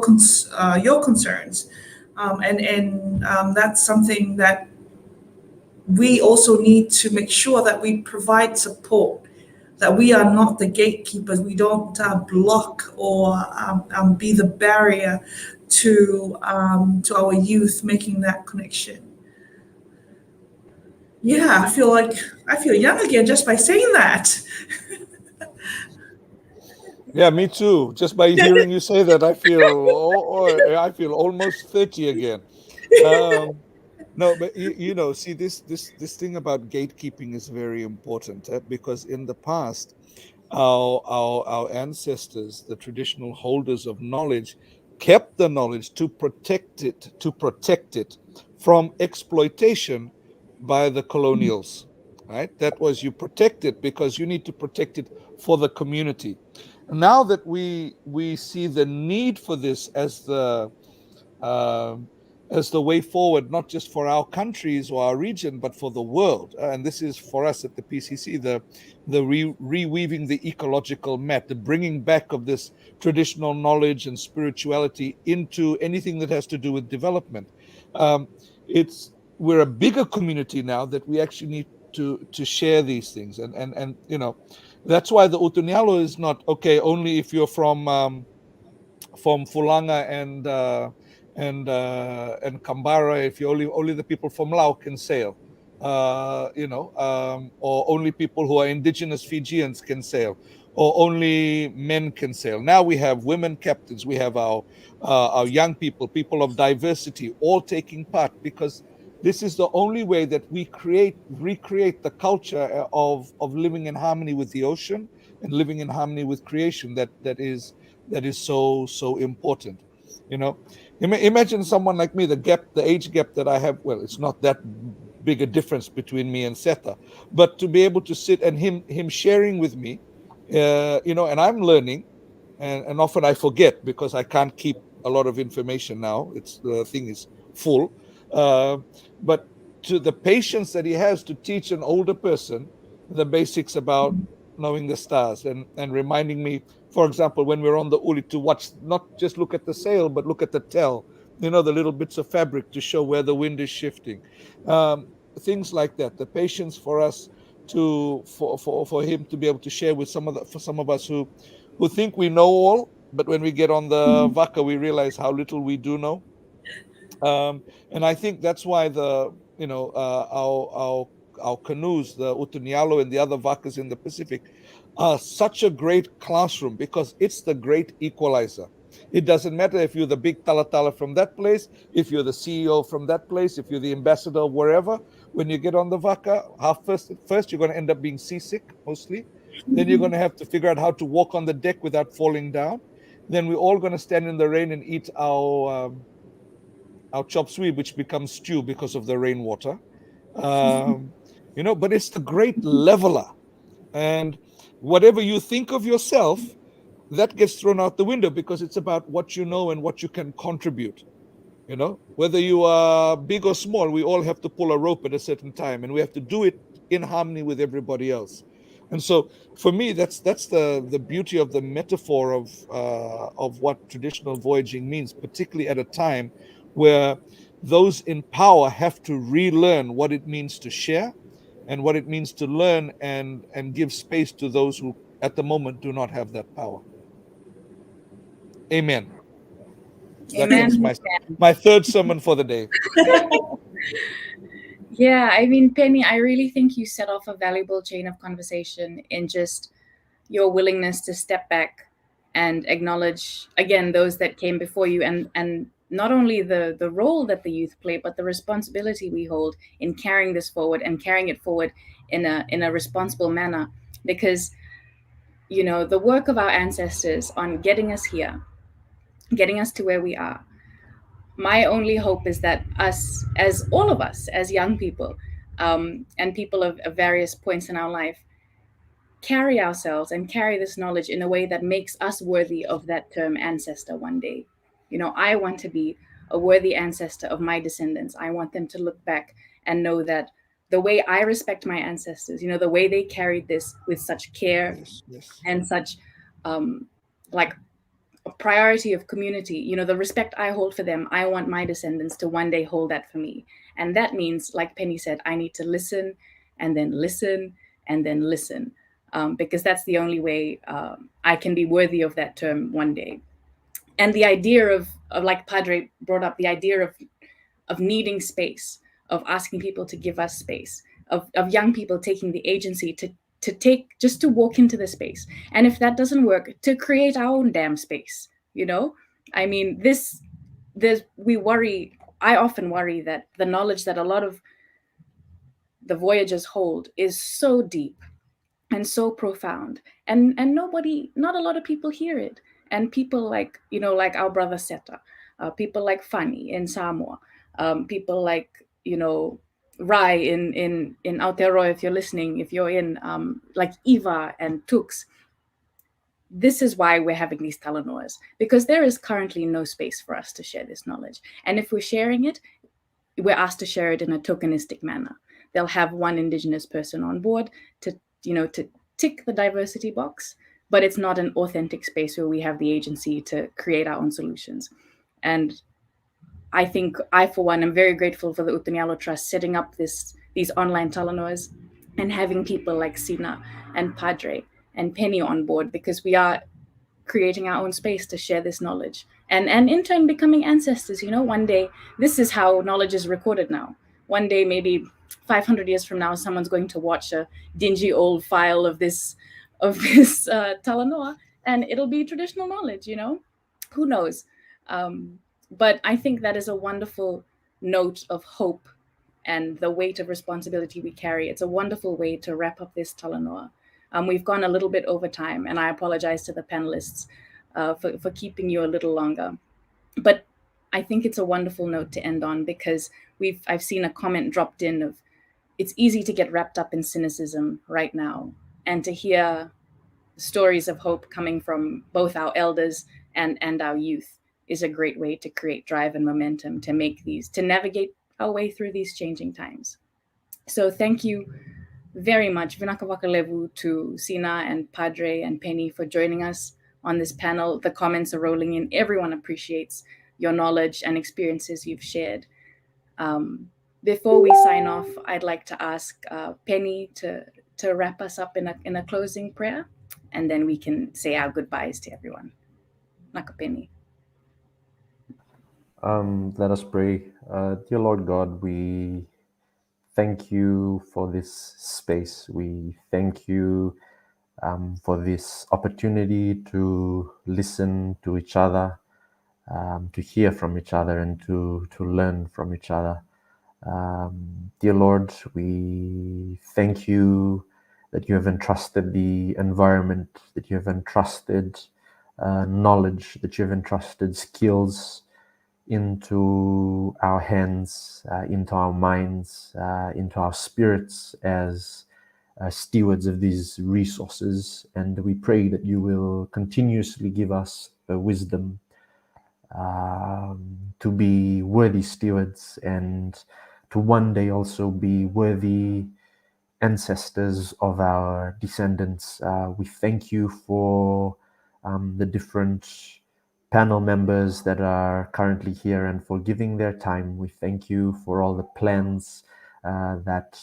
concerns, and that's something that we also need to make sure that we provide support, that we are not the gatekeepers. We don't block or be the barrier to our youth making that connection. Yeah, I feel young again just by saying that. Yeah, me too. Just by hearing you say that, I feel almost 30 again. No, but you know, see, this thing about gatekeeping is very important, because in the past, our ancestors, the traditional holders of knowledge, kept the knowledge to protect it from exploitation by the colonials. Right? That was, you protect it because you need to protect it for the community. Now that we see the need for this as the way forward, not just for our countries or our region, but for the world. And this is for us at the PCC, the reweaving the ecological map, the bringing back of this traditional knowledge and spirituality into anything that has to do with development. We're a bigger community now that we actually need to share these things. And you know, that's why the Utunyalo is not, okay, only if you're from Fulanga and Kambara, if you only the people from Laos can sail, or only people who are indigenous Fijians can sail, or only men can sail. Now we have women captains, we have our young people of diversity, all taking part, because this is the only way that we recreate the culture of living in harmony with the ocean and living in harmony with creation that is so important. You know, imagine someone like me, the age gap that I have. Well, it's not that big a difference between me and Seta, but to be able to sit and him sharing with me, and I'm learning, and often I forget because I can't keep a lot of information now. The thing is full, but to the patience that he has to teach an older person the basics about knowing the stars and reminding me, for example, when we're on the uli, to watch, not just look at the sail, but look at the tail, the little bits of fabric to show where the wind is shifting. Things like that. The patience for us for him to be able to share with some of us who think we know all, but when we get on the Vaka, we realize how little we do know. And I think that's why our canoes, the Utunialo and the other vakas in the Pacific, are such a great classroom because it's the great equalizer. It doesn't matter if you're the big talatala from that place, if you're the CEO from that place, if you're the ambassador wherever. When you get on the vaka, first you're going to end up being seasick mostly. Then you're going to have to figure out how to walk on the deck without falling down. Then we're all going to stand in the rain and eat our chop suey, which becomes stew because of the rainwater. But it's the great leveler. And whatever you think of yourself, that gets thrown out the window because it's about what you know and what you can contribute. Whether you are big or small, we all have to pull a rope at a certain time, and we have to do it in harmony with everybody else. And so, for me, that's the beauty of the metaphor of what traditional voyaging means, particularly at a time where those in power have to relearn what it means to share and what it means to learn and give space to those who, at the moment, do not have that power. Amen. That's my third sermon for the day. Yeah, I mean, Penny, I really think you set off a valuable chain of conversation in just your willingness to step back and acknowledge, again, those that came before you, and not only the role that the youth play, but the responsibility we hold in carrying this forward and carrying it forward in a responsible manner. Because, the work of our ancestors on getting us here, getting us to where we are, my only hope is that all of us as young people and people of various points in our life carry ourselves and carry this knowledge in a way that makes us worthy of that term ancestor one day. I want to be a worthy ancestor of my descendants. I want them to look back and know that the way I respect my ancestors, the way they carried this with such care and such a priority of community, the respect I hold for them, I want my descendants to one day hold that for me. And that means, like Penny said, I need to listen and then listen and then listen, because that's the only way I can be worthy of that term one day. And the idea of like Padre brought up, the idea of needing space, of asking people to give us space, of young people taking the agency to walk into the space. And if that doesn't work, to create our own damn space, I mean, I often worry that the knowledge that a lot of the voyagers hold is so deep and so profound, and not a lot of people hear it. And people like, like our brother Seta, people like Fanny in Samoa, people like, Rai in Aotearoa, if you're listening, if you're in like Eva and Tux. This is why we're having these talanoas, because there is currently no space for us to share this knowledge. And if we're sharing it, we're asked to share it in a tokenistic manner. They'll have one Indigenous person on board to tick the diversity box, but it's not an authentic space where we have the agency to create our own solutions. And I think I, for one, am very grateful for the Utunialo Trust setting up these online talanoas and having people like Sina and Padre and Penny on board, because we are creating our own space to share this knowledge and in turn becoming ancestors. One day, this is how knowledge is recorded now. One day, maybe 500 years from now, someone's going to watch a dingy old file of this talanoa, and it'll be traditional knowledge, who knows? But I think that is a wonderful note of hope and the weight of responsibility we carry. It's a wonderful way to wrap up this talanoa. We've gone a little bit over time, and I apologize to the panelists for keeping you a little longer. But I think it's a wonderful note to end on, because I've seen a comment dropped in of, it's easy to get wrapped up in cynicism right now, and to hear stories of hope coming from both our elders and our youth is a great way to create drive and momentum to navigate our way through these changing times. So thank you very much, Vinaka Wakalevu, to Sina and Padre and Penny for joining us on this panel. The comments are rolling in. Everyone appreciates your knowledge and experiences you've shared. Before we sign off, I'd like to ask Penny to wrap us up in a closing prayer, and then we can say our goodbyes to everyone. Naka Penny. Let us pray. Dear Lord God, we thank you for this space. We thank you for this opportunity to listen to each other, to hear from each other, and to learn from each other. Dear Lord, we thank you that you have entrusted the environment, that you have entrusted knowledge, that you have entrusted skills into our hands, into our minds, into our spirits as stewards of these resources. And we pray that you will continuously give us the wisdom to be worthy stewards, and to one day also be worthy ancestors of our descendants. We thank you for the different panel members that are currently here and for giving their time. We thank you for all the plans that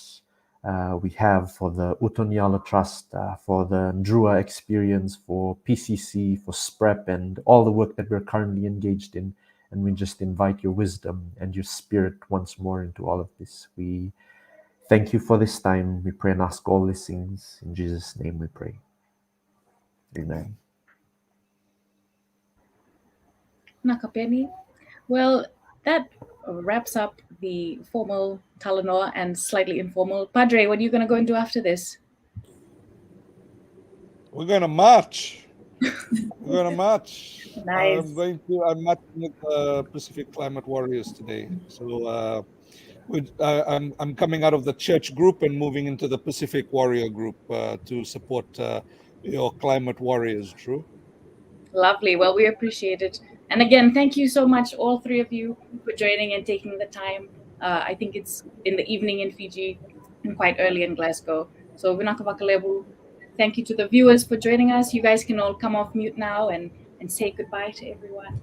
we have for the Utonyala Trust, for the Ndrua experience, for PCC, for SPREP, and all the work that we're currently engaged in. And we just invite your wisdom and your spirit once more into all of this. We thank you for this time. We pray and ask all these things. In Jesus' name we pray. Amen. Nakapeni. Well, that wraps up the formal Talanoa and slightly informal. Padre, what are you going to go and do after this? We're going to march. We're going to march. Nice. I'm marching with Pacific Climate Warriors today. So I'm coming out of the church group and moving into the Pacific Warrior group to support your climate warriors, Drew. Lovely. Well, we appreciate it. And again, thank you so much, all three of you, for joining and taking the time. I think it's in the evening in Fiji and quite early in Glasgow. So Vinakavakalebu, thank you to the viewers for joining us. You guys can all come off mute now and say goodbye to everyone.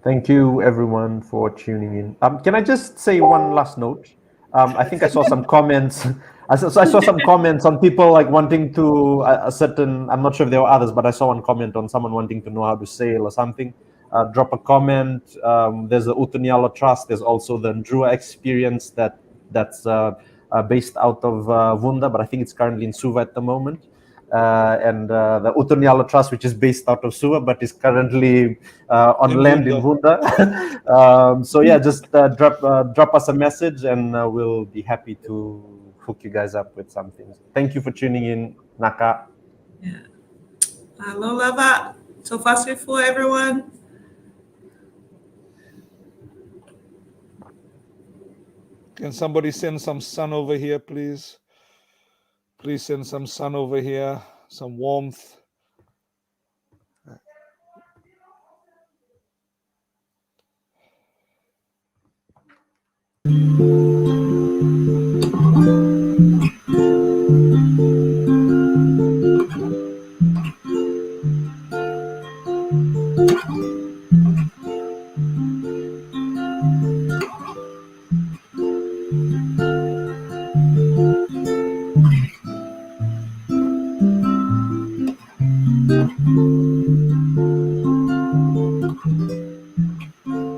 Thank you, everyone, for tuning in. Can I just say one last note? I think I saw some comments. I saw some comments on people like wanting to a certain. I'm not sure if there were others, but I saw one comment on someone wanting to know how to sail or something. Drop a comment. There's the Utonyala Trust. There's also the Ndrua experience that's based out of Vunda, but I think it's currently in Suva at the moment. And the Utonyala Trust, which is based out of Suva, but is currently on land in Vunda. So yeah, just drop us a message, and we'll be happy to hook you guys up with something. Thank you for tuning in, Naka. Yeah. Aloha, so fast for everyone. Can somebody send some sun over here, please? Please send some sun over here, some warmth.